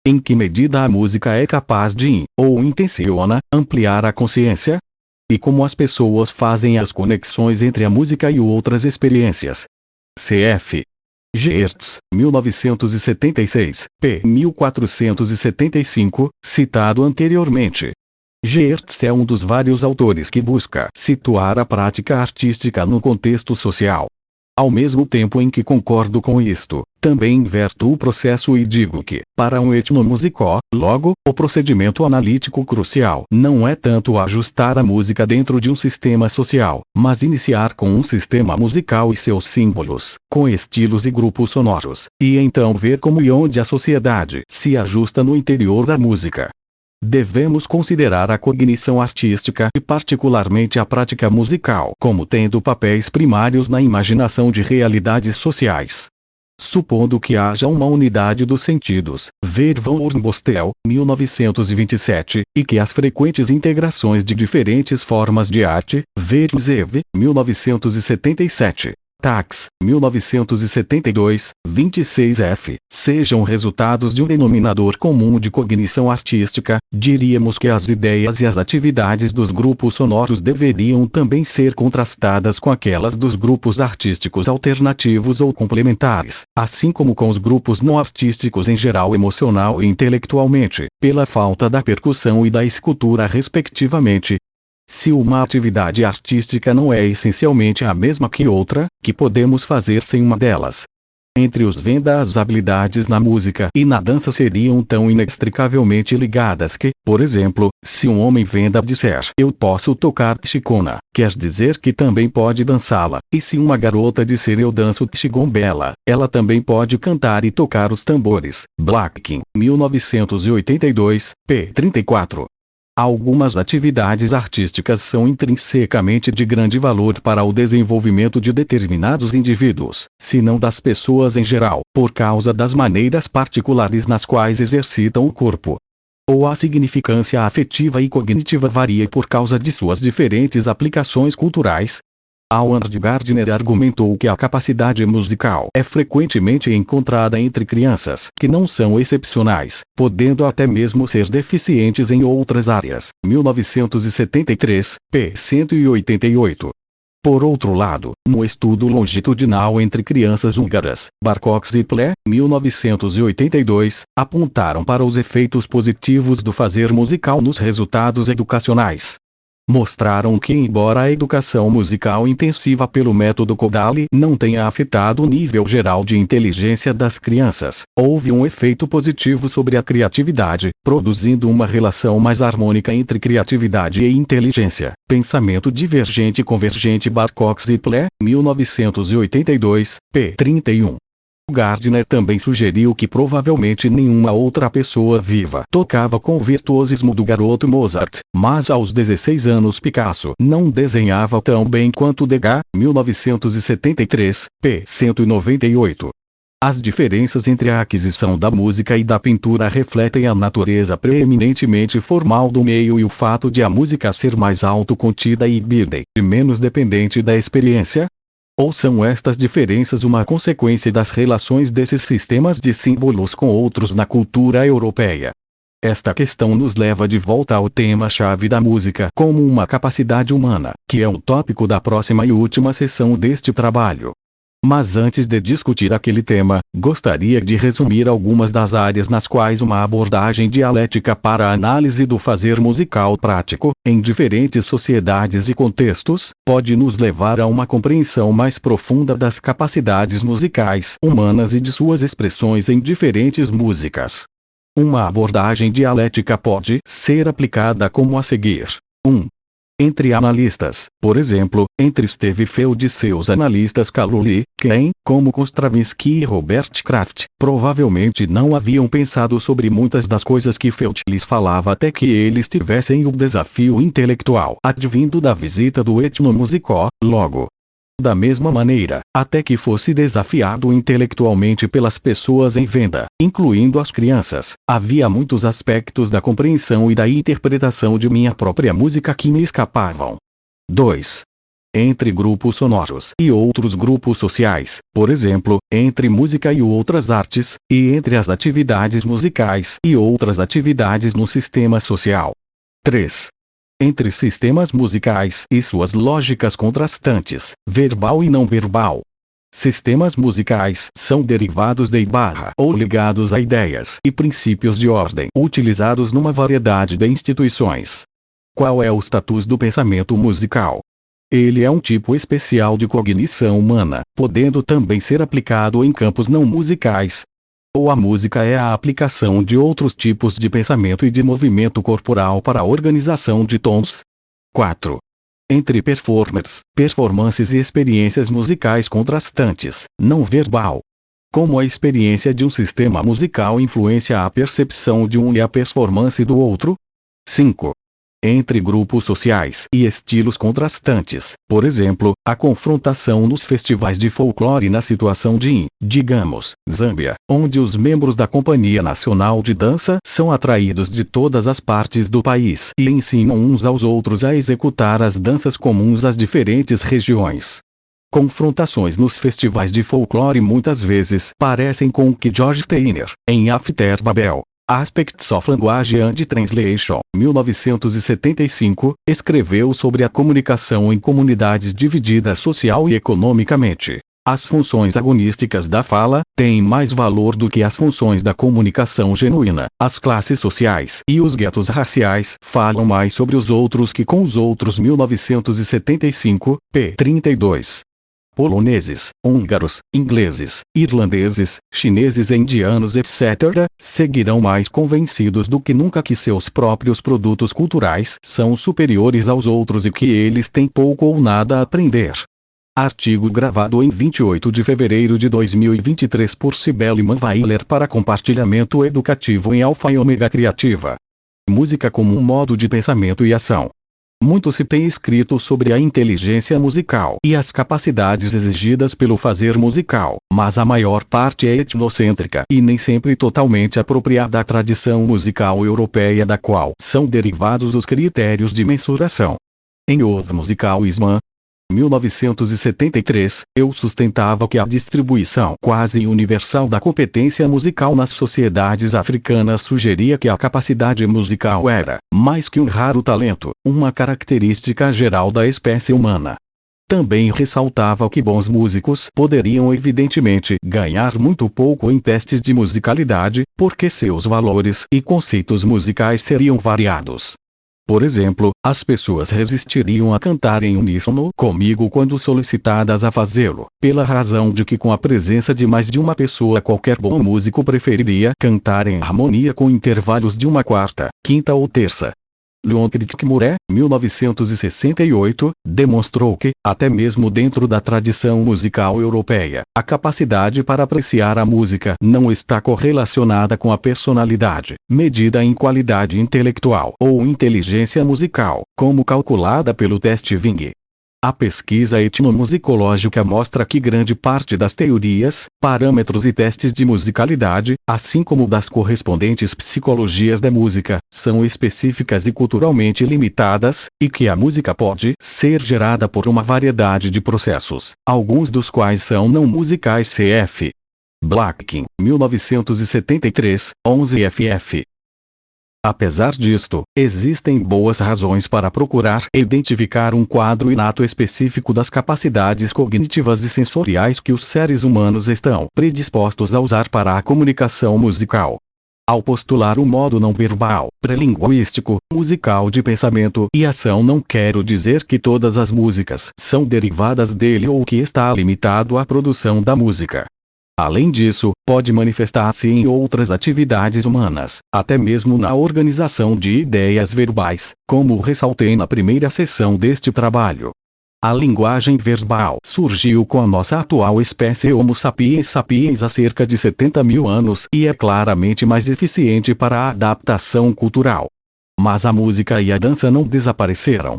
Em que medida a música é capaz de, ou intenciona, ampliar a consciência? E como as pessoas fazem as conexões entre a música e outras experiências? Cf. Geertz, 1976, p. 1475, citado anteriormente. Geertz é um dos vários autores que busca situar a prática artística no contexto social. Ao mesmo tempo em que concordo com isto, também inverto o processo e digo que, para um etnomusicólogo, o procedimento analítico crucial não é tanto ajustar a música dentro de um sistema social, mas iniciar com um sistema musical e seus símbolos, com estilos e grupos sonoros, e então ver como e onde a sociedade se ajusta no interior da música. Devemos considerar a cognição artística e particularmente a prática musical como tendo papéis primários na imaginação de realidades sociais. Supondo que haja uma unidade dos sentidos, ver Van Ornbostel, 1927, e que as frequentes integrações de diferentes formas de arte, ver Zev, 1977, Tax, 1972, 26F, sejam resultados de um denominador comum de cognição artística, diríamos que as ideias e as atividades dos grupos sonoros deveriam também ser contrastadas com aquelas dos grupos artísticos alternativos ou complementares, assim como com os grupos não artísticos em geral emocional e intelectualmente, pela falta da percussão e da escultura respectivamente. Se uma atividade artística não é essencialmente a mesma que outra, que podemos fazer sem uma delas? Entre os Venda, as habilidades na música e na dança seriam tão inextricavelmente ligadas que, por exemplo, se um homem Venda disser eu posso tocar Tchikona, quer dizer que também pode dançá-la, e se uma garota disser eu danço Tchigombela, ela também pode cantar e tocar os tambores. Blackkin, 1982, p. 34. Algumas atividades artísticas são intrinsecamente de grande valor para o desenvolvimento de determinados indivíduos, se não das pessoas em geral, por causa das maneiras particulares nas quais exercitam o corpo. Ou a significância afetiva e cognitiva varia por causa de suas diferentes aplicações culturais. Howard Gardner argumentou que a capacidade musical é frequentemente encontrada entre crianças que não são excepcionais, podendo até mesmo ser deficientes em outras áreas. 1973, p. 188. Por outro lado, no estudo longitudinal entre crianças húngaras, Barcox e Ple, 1982, apontaram para os efeitos positivos do fazer musical nos resultados educacionais. Mostraram que, embora a educação musical intensiva pelo método Kodaly não tenha afetado o nível geral de inteligência das crianças, houve um efeito positivo sobre a criatividade, produzindo uma relação mais harmônica entre criatividade e inteligência. Pensamento divergente e convergente. Barcox e Ple, 1982, p. 31. Gardner também sugeriu que provavelmente nenhuma outra pessoa viva tocava com o virtuosismo do garoto Mozart, mas aos 16 anos Picasso não desenhava tão bem quanto Degas, 1973, p. 198. As diferenças entre a aquisição da música e da pintura refletem a natureza preeminentemente formal do meio e o fato de a música ser mais autocontida e Bidden menos dependente da experiência. Ou são estas diferenças uma consequência das relações desses sistemas de símbolos com outros na cultura europeia? Esta questão nos leva de volta ao tema-chave da música como uma capacidade humana, que é o tópico da próxima e última sessão deste trabalho. Mas antes de discutir aquele tema, gostaria de resumir algumas das áreas nas quais uma abordagem dialética para a análise do fazer musical prático, em diferentes sociedades e contextos, pode nos levar a uma compreensão mais profunda das capacidades musicais humanas e de suas expressões em diferentes músicas. Uma abordagem dialética pode ser aplicada como a seguir. 1. Entre analistas, por exemplo, entre Steve Feld e seus analistas Kaluli, Klein, como Stravinsky e Robert Kraft, provavelmente não haviam pensado sobre muitas das coisas que Feld lhes falava até que eles tivessem o desafio intelectual advindo da visita do etnomusicólogo. Da mesma maneira, até que fosse desafiado intelectualmente pelas pessoas em Venda, incluindo as crianças, havia muitos aspectos da compreensão e da interpretação de minha própria música que me escapavam. 2. Entre grupos sonoros e outros grupos sociais, por exemplo, entre música e outras artes, e entre as atividades musicais e outras atividades no sistema social. 3. Entre sistemas musicais e suas lógicas contrastantes, verbal e não verbal. Sistemas musicais são derivados de ou ligados a ideias e princípios de ordem utilizados numa variedade de instituições. Qual é o status do pensamento musical? Ele é um tipo especial de cognição humana, podendo também ser aplicado em campos não musicais. Ou a música é a aplicação de outros tipos de pensamento e de movimento corporal para a organização de tons. 4. Entre performers, performances e experiências musicais contrastantes, não verbal. Como a experiência de um sistema musical influencia a percepção de um e a performance do outro. 5. Entre grupos sociais e estilos contrastantes, por exemplo, a confrontação nos festivais de folclore na situação de, digamos, Zâmbia, onde os membros da Companhia Nacional de Dança são atraídos de todas as partes do país e ensinam uns aos outros a executar as danças comuns às diferentes regiões. Confrontações nos festivais de folclore muitas vezes parecem com o que George Steiner, em After Babel, Aspects of Language and Translation, 1975, escreveu sobre a comunicação em comunidades divididas social e economicamente. As funções agonísticas da fala têm mais valor do que as funções da comunicação genuína. As classes sociais e os guetos raciais falam mais sobre os outros que com os outros. 1975, p. 32. Poloneses, húngaros, ingleses, irlandeses, chineses e indianos etc., seguirão mais convencidos do que nunca que seus próprios produtos culturais são superiores aos outros e que eles têm pouco ou nada a aprender. Artigo gravado em 28 de fevereiro de 2023 por Cibele Manweiler para compartilhamento educativo em Alfa e Ômega Criativa. Música como um modo de pensamento e ação. Muito se tem escrito sobre a inteligência musical e as capacidades exigidas pelo fazer musical, mas a maior parte é etnocêntrica e nem sempre totalmente apropriada à tradição musical europeia da qual são derivados os critérios de mensuração. Em Old Musical Isman, 1973, eu sustentava que a distribuição quase universal da competência musical nas sociedades africanas sugeria que a capacidade musical era, mais que um raro talento, uma característica geral da espécie humana. Também ressaltava que bons músicos poderiam evidentemente ganhar muito pouco em testes de musicalidade, porque seus valores e conceitos musicais seriam variados. Por exemplo, as pessoas resistiriam a cantar em uníssono comigo quando solicitadas a fazê-lo, pela razão de que com a presença de mais de uma pessoa qualquer bom músico preferiria cantar em harmonia com intervalos de uma quarta, quinta ou terça. Leon Crickmore, 1968, demonstrou que, até mesmo dentro da tradição musical europeia, a capacidade para apreciar a música não está correlacionada com a personalidade, medida em qualidade intelectual ou inteligência musical, como calculada pelo teste Ving. A pesquisa etnomusicológica mostra que grande parte das teorias, parâmetros e testes de musicalidade, assim como das correspondentes psicologias da música, são específicas e culturalmente limitadas, e que a música pode ser gerada por uma variedade de processos, alguns dos quais são não musicais. Cf. Blackkin, 1973, 11 ff. Apesar disto, existem boas razões para procurar identificar um quadro inato específico das capacidades cognitivas e sensoriais que os seres humanos estão predispostos a usar para a comunicação musical. Ao postular um modo não verbal, pré-linguístico, musical de pensamento e ação, não quero dizer que todas as músicas são derivadas dele ou que está limitado à produção da música. Além disso, pode manifestar-se em outras atividades humanas, até mesmo na organização de ideias verbais, como ressaltei na primeira sessão deste trabalho. A linguagem verbal surgiu com a nossa atual espécie Homo sapiens sapiens há cerca de 70 mil anos e é claramente mais eficiente para a adaptação cultural. Mas a música e a dança não desapareceram.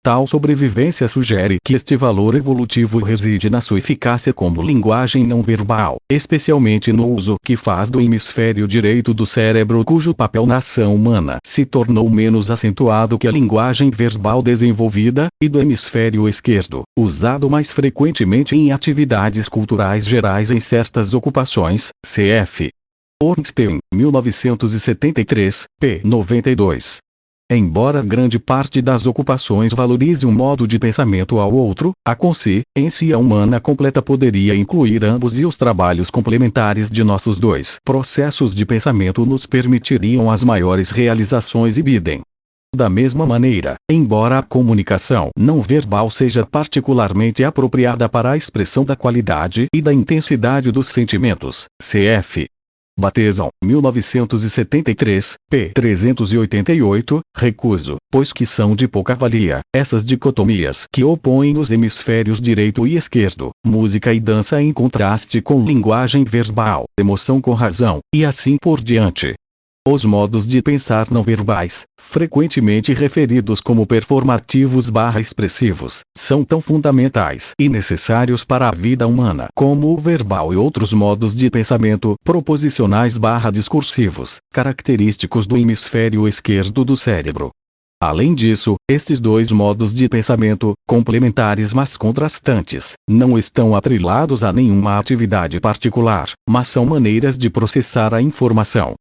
Tal sobrevivência sugere que este valor evolutivo reside na sua eficácia como linguagem não verbal, especialmente no uso que faz do hemisfério direito do cérebro, cujo papel na ação humana se tornou menos acentuado que a linguagem verbal desenvolvida, e do hemisfério esquerdo, usado mais frequentemente em atividades culturais gerais em certas ocupações. Cf. Ornstein, 1973, p. 92. Embora grande parte das ocupações valorize um modo de pensamento ao outro, a consciência humana completa poderia incluir ambos, e os trabalhos complementares de nossos dois processos de pensamento nos permitiriam as maiores realizações e bidem. Da mesma maneira, embora a comunicação não verbal seja particularmente apropriada para a expressão da qualidade e da intensidade dos sentimentos, cf. Bateson, 1973, p. 388, recuso, pois que são de pouca valia, essas dicotomias que opõem os hemisférios direito e esquerdo, música e dança em contraste com linguagem verbal, emoção com razão, e assim por diante. Os modos de pensar não verbais, frequentemente referidos como performativos/expressivos, são tão fundamentais e necessários para a vida humana como o verbal e outros modos de pensamento proposicionais/discursivos, característicos do hemisfério esquerdo do cérebro. Além disso, estes dois modos de pensamento, complementares mas contrastantes, não estão atrelados a nenhuma atividade particular, mas são maneiras de processar a informação.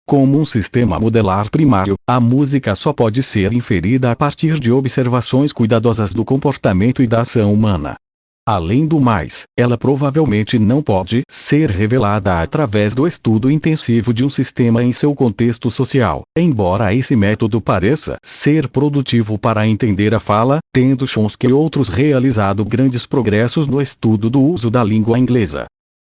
Como um sistema modelar primário, a música só pode ser inferida a partir de observações cuidadosas do comportamento e da ação humana. Além do mais, ela provavelmente não pode ser revelada através do estudo intensivo de um sistema em seu contexto social, embora esse método pareça ser produtivo para entender a fala, tendo Chomsky e outros realizado grandes progressos no estudo do uso da língua inglesa.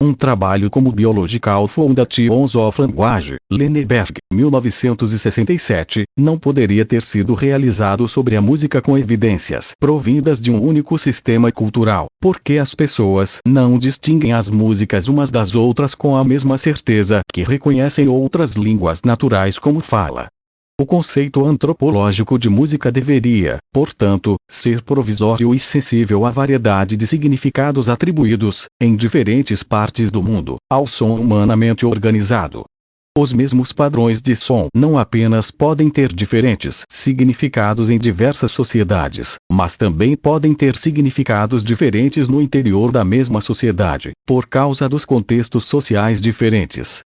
Um trabalho como Biological Foundations of Language, Lenneberg, 1967, não poderia ter sido realizado sobre a música com evidências provindas de um único sistema cultural, porque as pessoas não distinguem as músicas umas das outras com a mesma certeza que reconhecem outras línguas naturais como fala. O conceito antropológico de música deveria, portanto, ser provisório e sensível à variedade de significados atribuídos, em diferentes partes do mundo, ao som humanamente organizado. Os mesmos padrões de som não apenas podem ter diferentes significados em diversas sociedades, mas também podem ter significados diferentes no interior da mesma sociedade, por causa dos contextos sociais diferentes.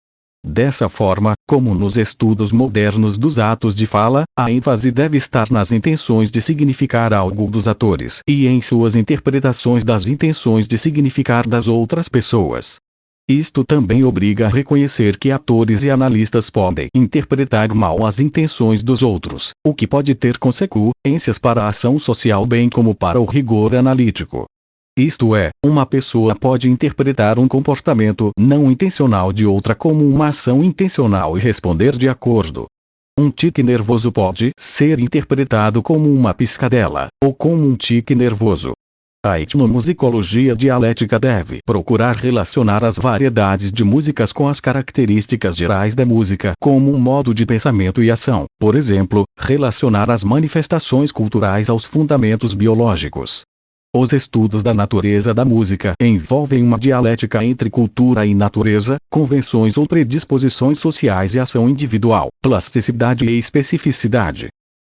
Dessa forma, como nos estudos modernos dos atos de fala, a ênfase deve estar nas intenções de significar algo dos atores e em suas interpretações das intenções de significar das outras pessoas. Isto também obriga a reconhecer que atores e analistas podem interpretar mal as intenções dos outros, o que pode ter consequências para a ação social bem como para o rigor analítico. Isto é, uma pessoa pode interpretar um comportamento não intencional de outra como uma ação intencional e responder de acordo. Um tique nervoso pode ser interpretado como uma piscadela, ou como um tique nervoso. A etnomusicologia dialética deve procurar relacionar as variedades de músicas com as características gerais da música como um modo de pensamento e ação, por exemplo, relacionar as manifestações culturais aos fundamentos biológicos. Os estudos da natureza da música envolvem uma dialética entre cultura e natureza, convenções ou predisposições sociais e ação individual, plasticidade e especificidade.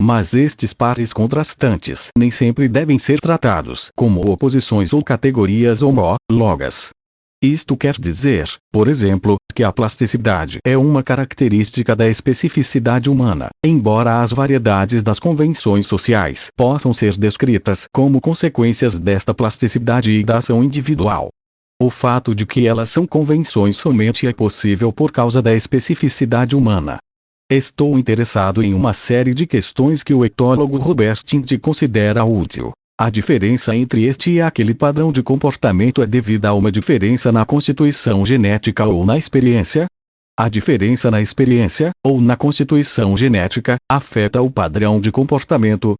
Mas estes pares contrastantes nem sempre devem ser tratados como oposições ou categorias homólogas. Isto quer dizer, por exemplo, que a plasticidade é uma característica da especificidade humana, embora as variedades das convenções sociais possam ser descritas como consequências desta plasticidade e da ação individual. O fato de que elas são convenções somente é possível por causa da especificidade humana. Estou interessado em uma série de questões que o etólogo Robert Indy considera útil. A diferença entre este e aquele padrão de comportamento é devida a uma diferença na constituição genética ou na experiência? A diferença na experiência, ou na constituição genética, afeta o padrão de comportamento.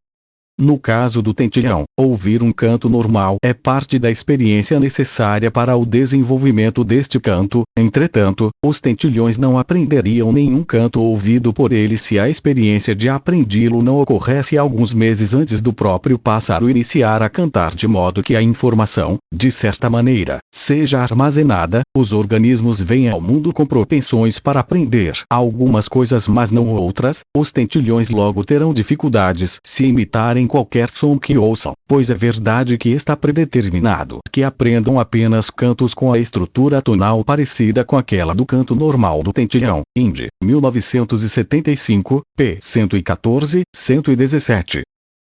No caso do tentilhão, ouvir um canto normal é parte da experiência necessária para o desenvolvimento deste canto. Entretanto, os tentilhões não aprenderiam nenhum canto ouvido por eles se a experiência de aprendi-lo não ocorresse alguns meses antes do próprio pássaro iniciar a cantar, de modo que a informação, de certa maneira, seja armazenada. Os organismos vêm ao mundo com propensões para aprender algumas coisas mas não outras. Os tentilhões logo terão dificuldades se imitarem qualquer som que ouçam, pois é verdade que está predeterminado que aprendam apenas cantos com a estrutura tonal parecida com aquela do canto normal do tentilhão. Indy, 1975, p. 114, 117.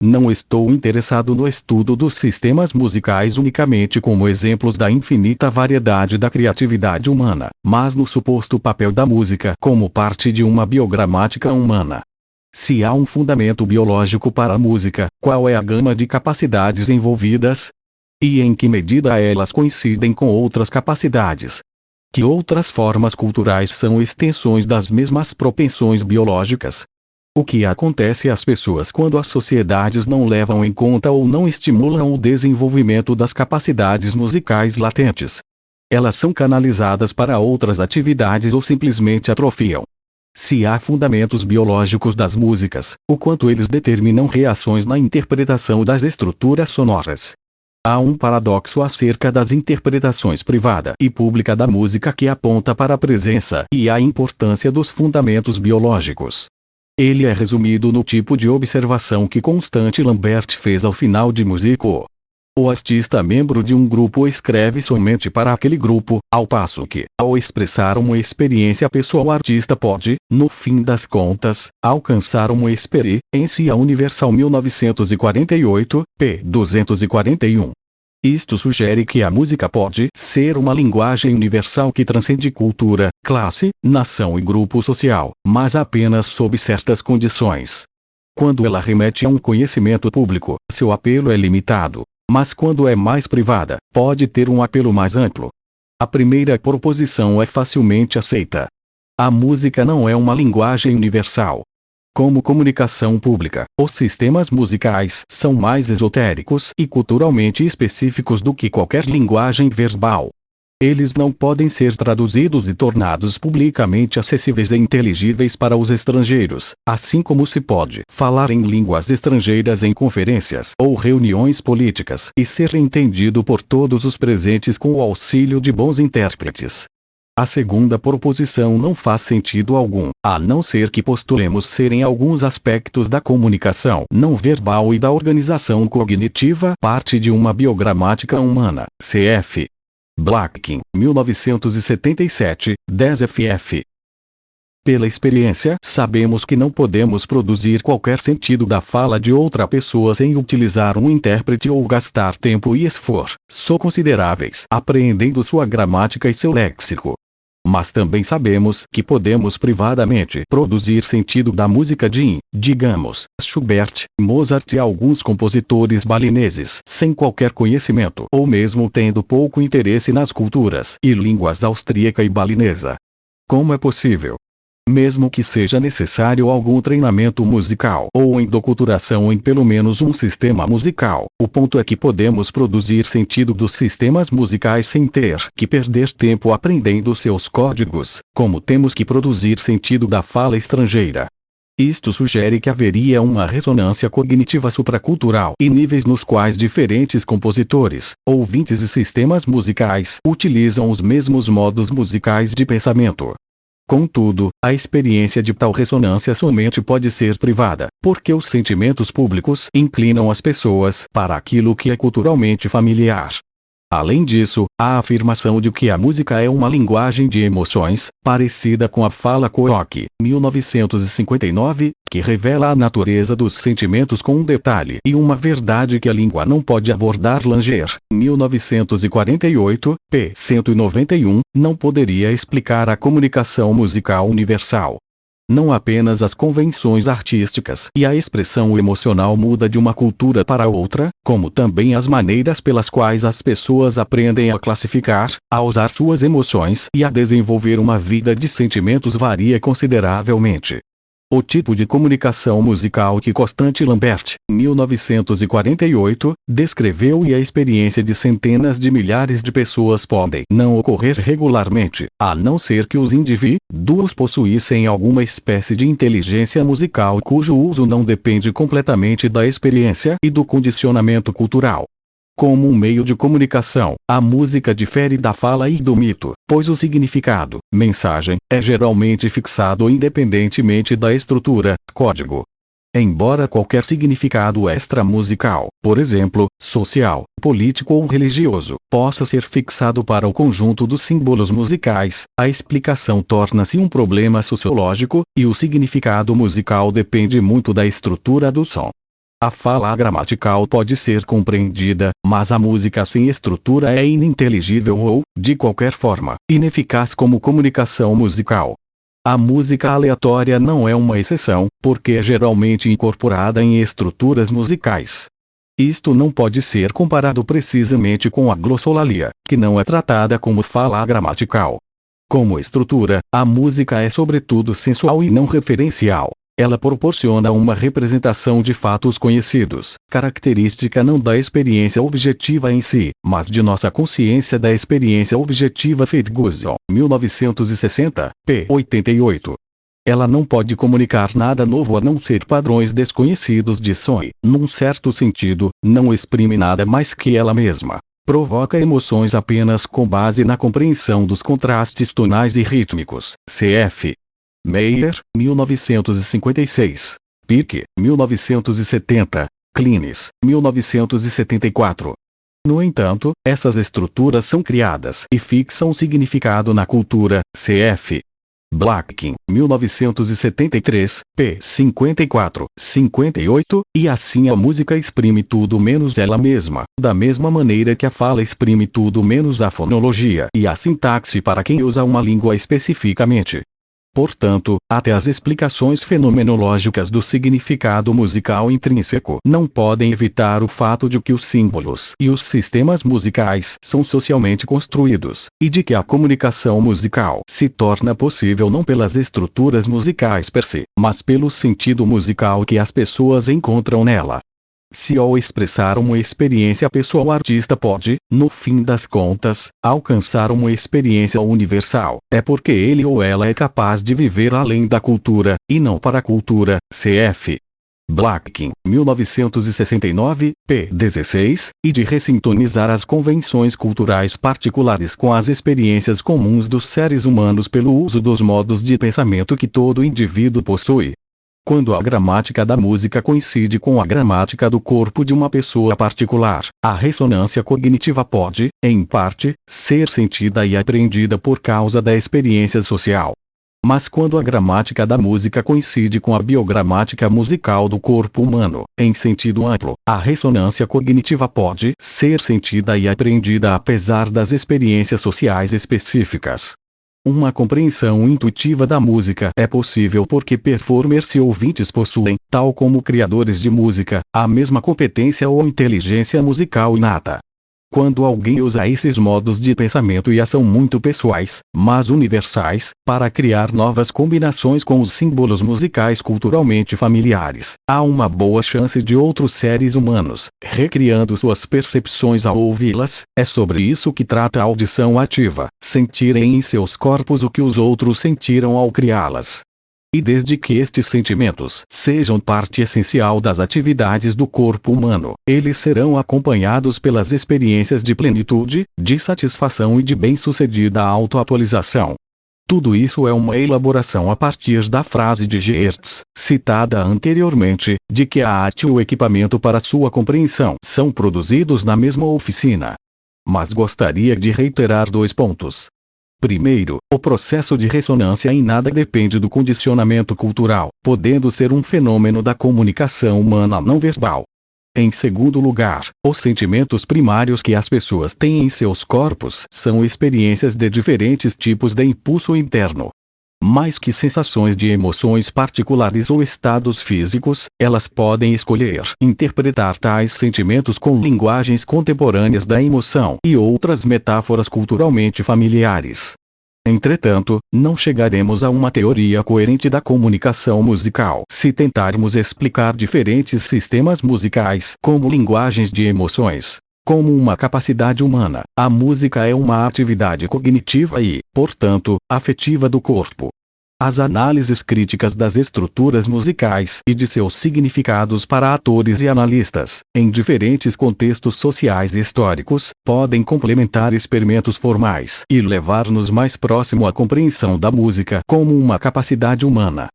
Não estou interessado no estudo dos sistemas musicais unicamente como exemplos da infinita variedade da criatividade humana, mas no suposto papel da música como parte de uma biogramática humana. Se há um fundamento biológico para a música, qual é a gama de capacidades envolvidas? E em que medida elas coincidem com outras capacidades? Que outras formas culturais são extensões das mesmas propensões biológicas? O que acontece às pessoas quando as sociedades não levam em conta ou não estimulam o desenvolvimento das capacidades musicais latentes? Elas são canalizadas para outras atividades ou simplesmente atrofiam? Se há fundamentos biológicos das músicas, o quanto eles determinam reações na interpretação das estruturas sonoras? Há um paradoxo acerca das interpretações privada e pública da música que aponta para a presença e a importância dos fundamentos biológicos. Ele é resumido no tipo de observação que Constante Lambert fez ao final de Músico. O artista membro de um grupo escreve somente para aquele grupo, ao passo que, ao expressar uma experiência pessoal, o artista pode, no fim das contas, alcançar uma experiência universal. 1948, p. 241. Isto sugere que a música pode ser uma linguagem universal que transcende cultura, classe, nação e grupo social, mas apenas sob certas condições. Quando ela remete a um conhecimento público, seu apelo é limitado. Mas quando é mais privada, pode ter um apelo mais amplo. A primeira proposição é facilmente aceita. A música não é uma linguagem universal. Como comunicação pública, os sistemas musicais são mais esotéricos e culturalmente específicos do que qualquer linguagem verbal. Eles não podem ser traduzidos e tornados publicamente acessíveis e inteligíveis para os estrangeiros, assim como se pode falar em línguas estrangeiras em conferências ou reuniões políticas e ser entendido por todos os presentes com o auxílio de bons intérpretes. A segunda proposição não faz sentido algum, a não ser que postulemos serem alguns aspectos da comunicação não verbal e da organização cognitiva parte de uma biogramática humana, cf. Blacking, 1977, 10 ff. Pela experiência, sabemos que não podemos produzir qualquer sentido da fala de outra pessoa sem utilizar um intérprete ou gastar tempo e esforço consideráveis apreendendo sua gramática e seu léxico. Mas também sabemos que podemos privadamente produzir sentido da música de, digamos, Schubert, Mozart e alguns compositores balineses sem qualquer conhecimento ou mesmo tendo pouco interesse nas culturas e línguas austríaca e balinesa. Como é possível? Mesmo que seja necessário algum treinamento musical ou endoculturação em pelo menos um sistema musical, o ponto é que podemos produzir sentido dos sistemas musicais sem ter que perder tempo aprendendo seus códigos, como temos que produzir sentido da fala estrangeira. Isto sugere que haveria uma ressonância cognitiva supracultural e níveis nos quais diferentes compositores, ouvintes e sistemas musicais utilizam os mesmos modos musicais de pensamento. Contudo, a experiência de tal ressonância somente pode ser privada, porque os sentimentos públicos inclinam as pessoas para aquilo que é culturalmente familiar. Além disso, a afirmação de que a música é uma linguagem de emoções, parecida com a fala Koch, 1959, que revela a natureza dos sentimentos com um detalhe e uma verdade que a língua não pode abordar. Langer, 1948, p. 191, não poderia explicar a comunicação musical universal. Não apenas as convenções artísticas e a expressão emocional muda de uma cultura para outra, como também as maneiras pelas quais as pessoas aprendem a classificar, a usar suas emoções e a desenvolver uma vida de sentimentos varia consideravelmente. O tipo de comunicação musical que Constante Lambert, 1948, descreveu e a experiência de centenas de milhares de pessoas podem não ocorrer regularmente, a não ser que os indivíduos possuíssem alguma espécie de inteligência musical cujo uso não depende completamente da experiência e do condicionamento cultural. Como um meio de comunicação, a música difere da fala e do mito, pois o significado, mensagem, é geralmente fixado independentemente da estrutura, código. Embora qualquer significado extramusical, por exemplo, social, político ou religioso, possa ser fixado para o conjunto dos símbolos musicais, a explicação torna-se um problema sociológico, e o significado musical depende muito da estrutura do som. A fala gramatical pode ser compreendida, mas a música sem estrutura é ininteligível ou, de qualquer forma, ineficaz como comunicação musical. A música aleatória não é uma exceção, porque é geralmente incorporada em estruturas musicais. Isto não pode ser comparado precisamente com a glossolalia, que não é tratada como fala gramatical. Como estrutura, a música é sobretudo sensual e não referencial. Ela proporciona uma representação de fatos conhecidos, característica não da experiência objetiva em si, mas de nossa consciência da experiência objetiva. Ferguson, 1960, p. 88. Ela não pode comunicar nada novo a não ser padrões desconhecidos de som e, num certo sentido, não exprime nada mais que ela mesma. Provoca emoções apenas com base na compreensão dos contrastes tonais e rítmicos, cf. Meyer, 1956. Pirque, 1970. Clines, 1974. No entanto, essas estruturas são criadas e fixam significado na cultura, cf. Blackkin, 1973, p. 54, 58, e assim a música exprime tudo menos ela mesma, da mesma maneira que a fala exprime tudo menos a fonologia e a sintaxe para quem usa uma língua especificamente. Portanto, até as explicações fenomenológicas do significado musical intrínseco não podem evitar o fato de que os símbolos e os sistemas musicais são socialmente construídos, e de que a comunicação musical se torna possível não pelas estruturas musicais per se, mas pelo sentido musical que as pessoas encontram nela. Se ao expressar uma experiência pessoal o artista pode, no fim das contas, alcançar uma experiência universal, é porque ele ou ela é capaz de viver além da cultura, e não para a cultura, cf. Blackkin, 1969, p. 16, e de ressintonizar as convenções culturais particulares com as experiências comuns dos seres humanos pelo uso dos modos de pensamento que todo indivíduo possui. Quando a gramática da música coincide com a gramática do corpo de uma pessoa particular, a ressonância cognitiva pode, em parte, ser sentida e apreendida por causa da experiência social. Mas quando a gramática da música coincide com a biogramática musical do corpo humano, em sentido amplo, a ressonância cognitiva pode ser sentida e apreendida apesar das experiências sociais específicas. Uma compreensão intuitiva da música é possível porque performers e ouvintes possuem, tal como criadores de música, a mesma competência ou inteligência musical inata. Quando alguém usa esses modos de pensamento e ação muito pessoais, mas universais, para criar novas combinações com os símbolos musicais culturalmente familiares, há uma boa chance de outros seres humanos, recriando suas percepções ao ouvi-las. É sobre isso que trata a audição ativa, sentirem em seus corpos o que os outros sentiram ao criá-las. E desde que estes sentimentos sejam parte essencial das atividades do corpo humano, eles serão acompanhados pelas experiências de plenitude, de satisfação e de bem-sucedida autoatualização. Tudo isso é uma elaboração a partir da frase de Geertz, citada anteriormente, de que a arte e o equipamento para sua compreensão são produzidos na mesma oficina. Mas gostaria de reiterar 2 pontos. Primeiro, o processo de ressonância em nada depende do condicionamento cultural, podendo ser um fenômeno da comunicação humana não verbal. Em segundo lugar, os sentimentos primários que as pessoas têm em seus corpos são experiências de diferentes tipos de impulso interno. Mais que sensações de emoções particulares ou estados físicos, elas podem escolher interpretar tais sentimentos com linguagens contemporâneas da emoção e outras metáforas culturalmente familiares. Entretanto, não chegaremos a uma teoria coerente da comunicação musical se tentarmos explicar diferentes sistemas musicais como linguagens de emoções. Como uma capacidade humana, a música é uma atividade cognitiva e, portanto, afetiva do corpo. As análises críticas das estruturas musicais e de seus significados para atores e analistas, em diferentes contextos sociais e históricos, podem complementar experimentos formais e levar-nos mais próximo à compreensão da música como uma capacidade humana.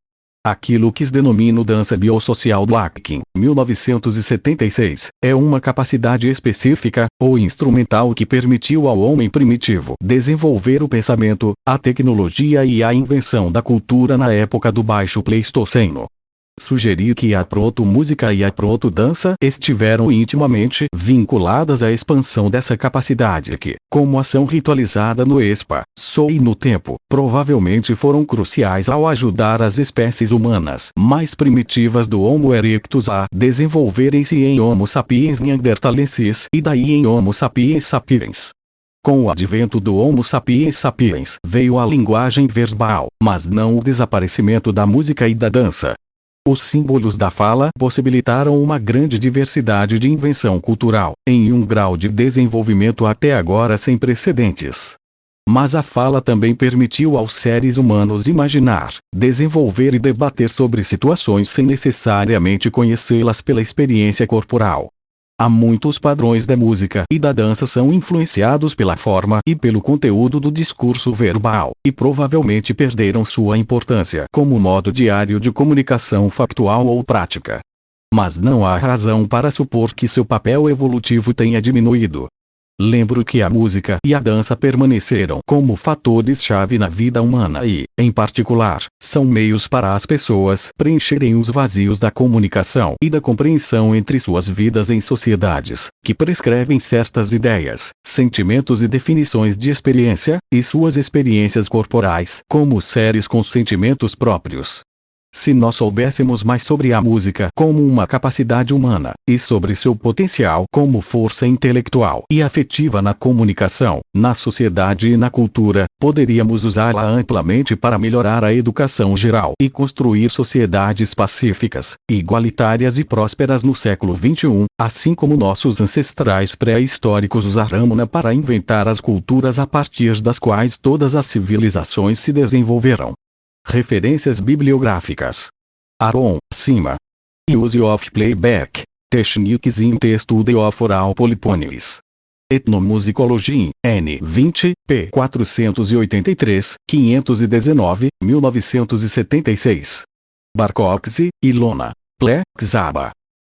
Aquilo que se denomina dança biosocial Blackkin, 1976, é uma capacidade específica, ou instrumental que permitiu ao homem primitivo desenvolver o pensamento, a tecnologia e a invenção da cultura na época do Baixo Pleistoceno. Sugerir que a proto-música e a proto-dança estiveram intimamente vinculadas à expansão dessa capacidade que, como ação ritualizada no espaço e no tempo, provavelmente foram cruciais ao ajudar as espécies humanas mais primitivas do Homo erectus a desenvolverem-se em Homo sapiens neanderthalensis e daí em Homo sapiens sapiens. Com o advento do Homo sapiens sapiens veio a linguagem verbal, mas não o desaparecimento da música e da dança. Os símbolos da fala possibilitaram uma grande diversidade de invenção cultural, em um grau de desenvolvimento até agora sem precedentes. Mas a fala também permitiu aos seres humanos imaginar, desenvolver e debater sobre situações sem necessariamente conhecê-las pela experiência corporal. Há muitos padrões da música e da dança são influenciados pela forma e pelo conteúdo do discurso verbal, e provavelmente perderam sua importância como modo diário de comunicação factual ou prática. Mas não há razão para supor que seu papel evolutivo tenha diminuído. Lembro que a música e a dança permaneceram como fatores-chave na vida humana e, em particular, são meios para as pessoas preencherem os vazios da comunicação e da compreensão entre suas vidas em sociedades que prescrevem certas ideias, sentimentos e definições de experiência, e suas experiências corporais como seres com sentimentos próprios. Se nós soubéssemos mais sobre a música como uma capacidade humana, e sobre seu potencial como força intelectual e afetiva na comunicação, na sociedade e na cultura, poderíamos usá-la amplamente para melhorar a educação geral e construir sociedades pacíficas, igualitárias e prósperas no século XXI, assim como nossos ancestrais pré-históricos usaram-na para inventar as culturas a partir das quais todas as civilizações se desenvolveram. Referências bibliográficas. Aaron, cima. Use of playback. Techniques in the study of oral polyphonies. Etnomusicology, N. 20, p. 483, 519, 1976. Barcoxi, Ilona. Ple, Xaba.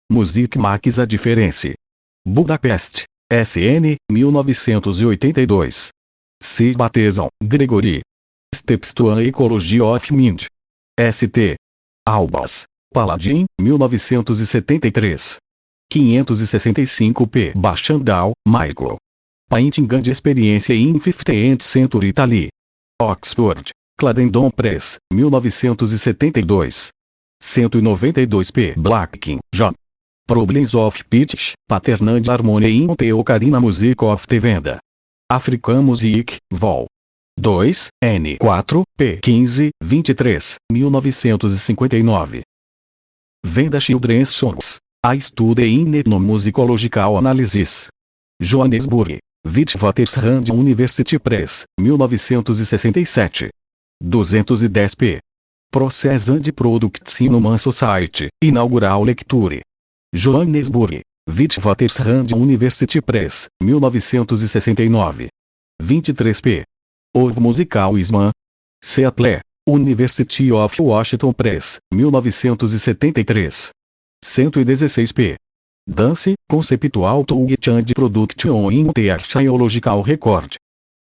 Music Max a Difference. Budapest, SN, 1982. C. Bateson, Gregory. Steps to an Ecology of Mind. St. Albans, Paladin, 1973. 565 p. Bachandal, Michael. Painting and Experience in 15th Century Italy. Oxford, Clarendon Press, 1972. 192 p. Blackkin, John. Problems of Pitch, Pattern and Harmony in the Ocarina Music of the Venda. African Music, Vol. 2, N. 4, p. 15, 23, 1959. Venda Children's Songs. A Study in Ethnomusicological Analysis. Johannesburg. Witwatersrand University Press, 1967. 210 p. Process and Products in Human Society, Inaugural Lecture. Johannesburg. Witwatersrand University Press, 1969. 23 p. Ovo Musical Isman. Seattle. University of Washington Press, 1973. 116 p. Dance, Conceptual Touch and Production in the Archaeological Record.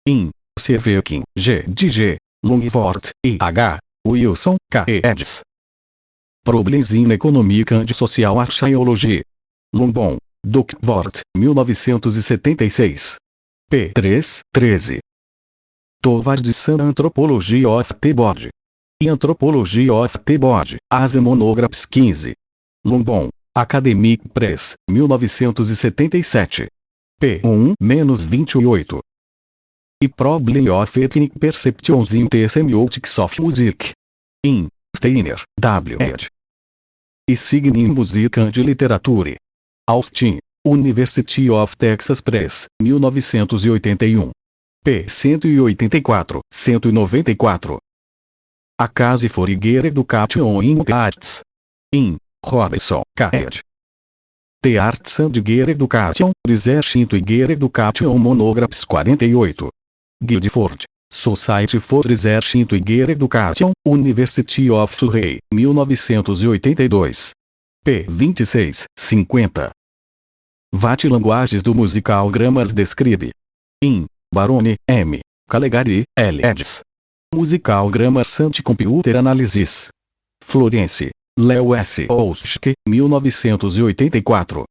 In. Cervekin, G. D. G. Longford, I. H. Wilson, K. eds. Problems in Economic and Social Archaeology. London. Duckworth, 1976. p. 3, 13. Towards Anthropology of the Body. E Anthropology of the Body, as Monographs 15. London. Academic Press, 1977. p. 1-28. E Problem of Ethnic Perceptions in the Semiotics of Music. In. Steiner, W. ed. E Signing Music and Literature. Austin. University of Texas Press, 1981. p. 184, 194. A Case for Higher Education in the Arts. In. Robertson, K. ed. The Arts and Higher Education, Research into Higher Education Monographs 48. Guildford. Society for Research into Higher Education, University of Surrey, 1982. p. 26, 50. VAT Languages do Musical Grammars Describe. In. Barone, M. Calegari, L. eds. Musical Grammars and Computer Analysis. Florence. Leo S. Ouschke, 1984.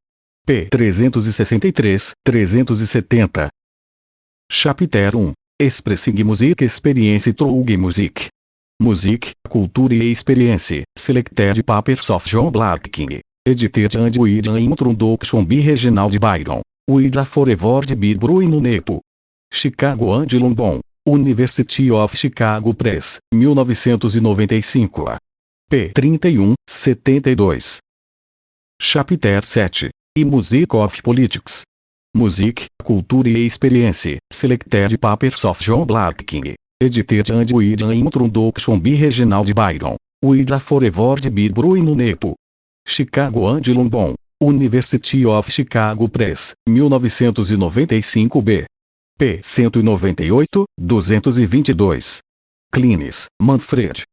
p. 363, 370. Chapter 1. Expressing Music Experience Through Music. Music, Culture e Experience, Selected Papers of John Blackkin. Edited and William Introduction by Reginald Byron. William Foreword by Bruno Neto. Chicago and London. University of Chicago Press, 1995. p. 31, 72. Chapter 7. E Music of Politics. Music, Culture e Experience, Selected Papers of John Blackkin. Edited and William Introduction by Reginald Byron. William Foreword by Bruno Neto. Chicago and London. University of Chicago Press, 1995b. p. 198, 222. Clines, Manfred.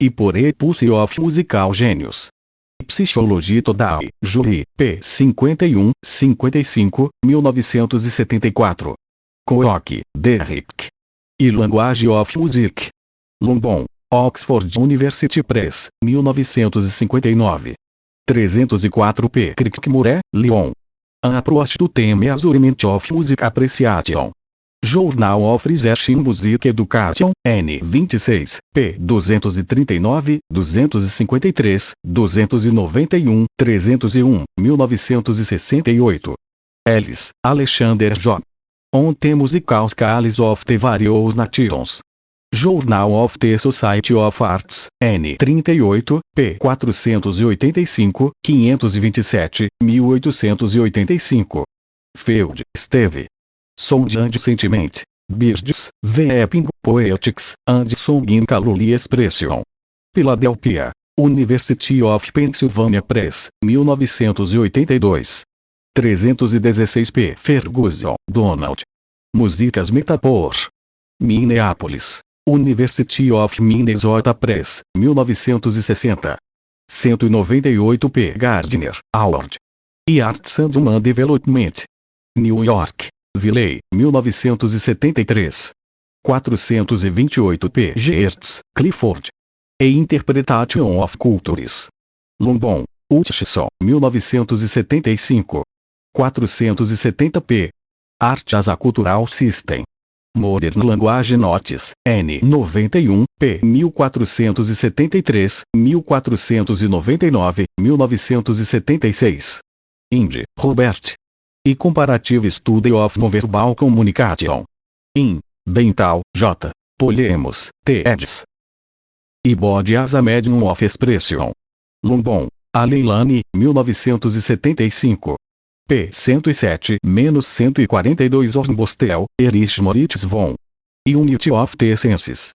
E por Pulse of Musical Genius. Psicologia Total, Julie, p. 51, 55, 1974. Koch, Derrick. E Language of Music. London, Oxford University Press, 1959. 304p. Crickmore, Lyon. An Approach to the Measurement of Music Appreciation. Journal of Research in Music Education, N. 26, p. 239, 253, 291, 301, 1968. Ellis, Alexander J. On the Musical Scales of the Various Nations. Journal of the Society of Arts, N. 38, p. 485, 527, 1885. Field, Steve. Sound and Sentiment. Birds, Vaping, Poetics, and Song in Caloli Expression. Philadelphia, University of Pennsylvania Press, 1982. 316p. Ferguson, Donald. Músicas Metapor. Minneapolis, University of Minnesota Press, 1960. 198p. Gardner, Howard. E Arts and Human Development. New York, Wiley, 1973. 428p. Geertz, Clifford. E Interpretation of Cultures. London, Hutchison, 1975. 470p. Art as a Cultural System. Modern Language Notes, N. 91, p. 1473, 1499, 1976. Ind. Robert. E Comparative Study of Nonverbal Communication. In. Bental, J. Polemos, T. eds. E Body as a Medium of Expression. London, Aleilani, 1975. p. 107-142 Hornbostel, Erich Moritz von. E Unity of the Senses.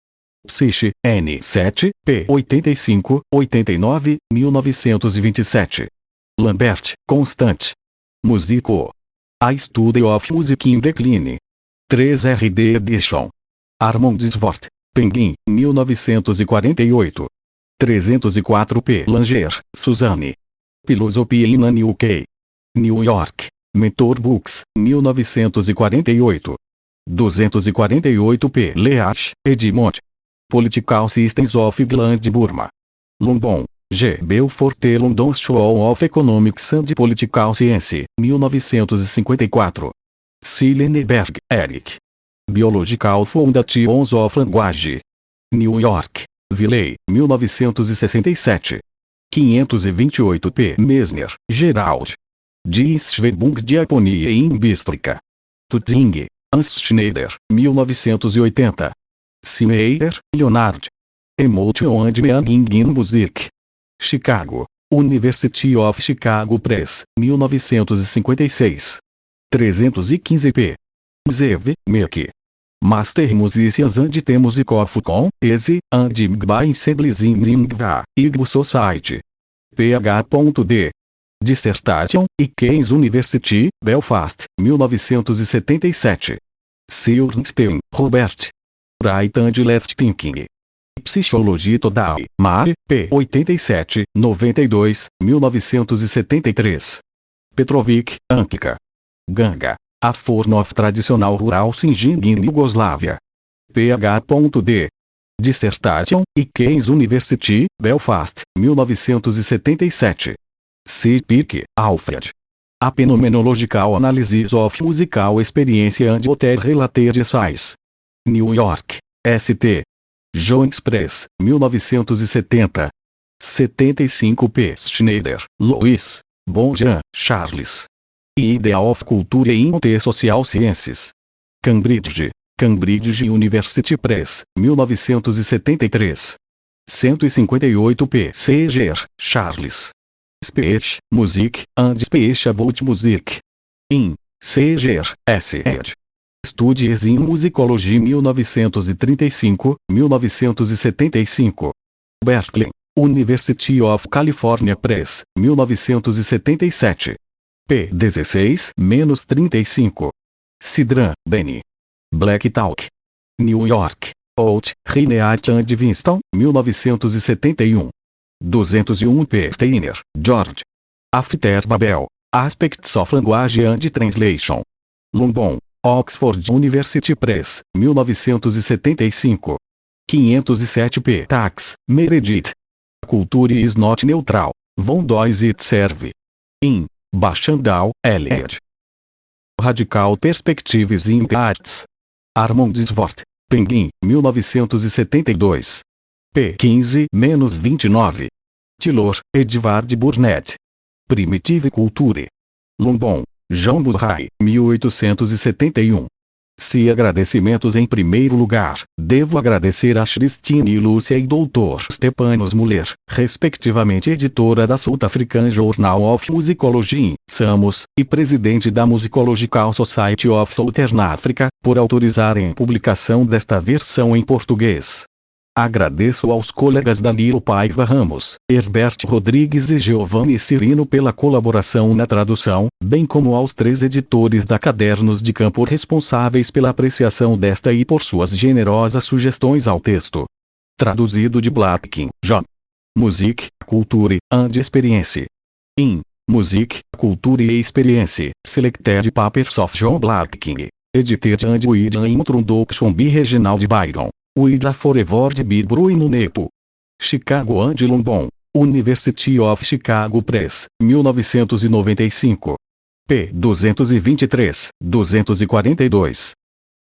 Psyche, N. 7, p. 85, 89, 1927. Lambert, Constant. Musico. A Study of Music in Decline. 3rd Edition. Armand Svort, Penguin, 1948. 304p. Langer, Suzanne. Philosophy in a New UK. New York, Mentor Books, 1948. 248p. Leach, Edmond. Political Systems of England Burma. London, G. Belfort London School of Economics and Political Science, 1954. Sillenberg, Eric. Biological Foundations of Language. New York, Wiley, 1967. 528p. Mesner, Gerald. Dienstvebungsdiakonie in Bistrica. Tutzing, Hans Schneider, 1980. Simeyer, Leonard. Emotion and Meaning in Music. Chicago, University of Chicago Press, 1956. 315p. Zev, Mec. Master Musicians and the Music of Com, Easy, and by Ensembles in Ingva, Igbo Society. Ph.D. Dissertation, e Keynes University, Belfast, 1977. Silverstein, Robert. Right and Left Thinking. Psicologia Total, Mar, p. 87, 92, 1973. Petrovic, Ankica. Ganga. A Form of Traditional Rural Singing in Yugoslávia. Ph.D. Dissertation, e Keynes University, Belfast, 1977. C. Pirk, Alfred. A Phenomenological Analysis of Musical Experience and Other Related Size. New York, St. John's Press, 1970. 75p. Schneider, Louis. Bonjean, Charles. E Idea of Culture in the Social Sciences. Cambridge, Cambridge University Press, 1973. 158p. Seger, Charles. Speech, Music, and Speech About Music. In. Seger, S. ed. Studies in Musicology 1935, 1975. Berkeley, University of California Press, 1977. p. 16-35. Sidran, Benny. Black Talk. New York. Out, Reinhardt and Winston, 1971. 201 p. Steiner, George. After Babel, Aspects of Language and Translation. London, Oxford University Press, 1975. 507 p. Tax, Meredith. Culture is not neutral. Von does it serve? In Bachandal, Elliot. Radical Perspectives in the Arts. Armand Svort, Penguin, 1972. p. 15-29. Tylor, Edvard Burnett. Primitive Culture. London, John Murray, 1871. Se agradecimentos em primeiro lugar, devo agradecer a Christine Lúcia e Dr. Stepanos Muller, respectivamente editora da South African Journal of Musicology, SAMUS, e presidente da Musicological Society of Southern Africa, por autorizarem a publicação desta versão em português. Agradeço aos colegas Danilo Paiva Ramos, Herbert Rodrigues e Giovanni Cirino pela colaboração na tradução, bem como aos 3 editores da Cadernos de Campo responsáveis pela apreciação desta e por suas generosas sugestões ao texto. Traduzido de Blatkin, John. Music, Culture and Experience. In Music, Culture e Experience, Selected Papers of John Blatkin. Edited and with an introduction by Reginald Byron. With a foreword by Bruno Neto. Chicago and London, University of Chicago Press, 1995. p. 223, 242.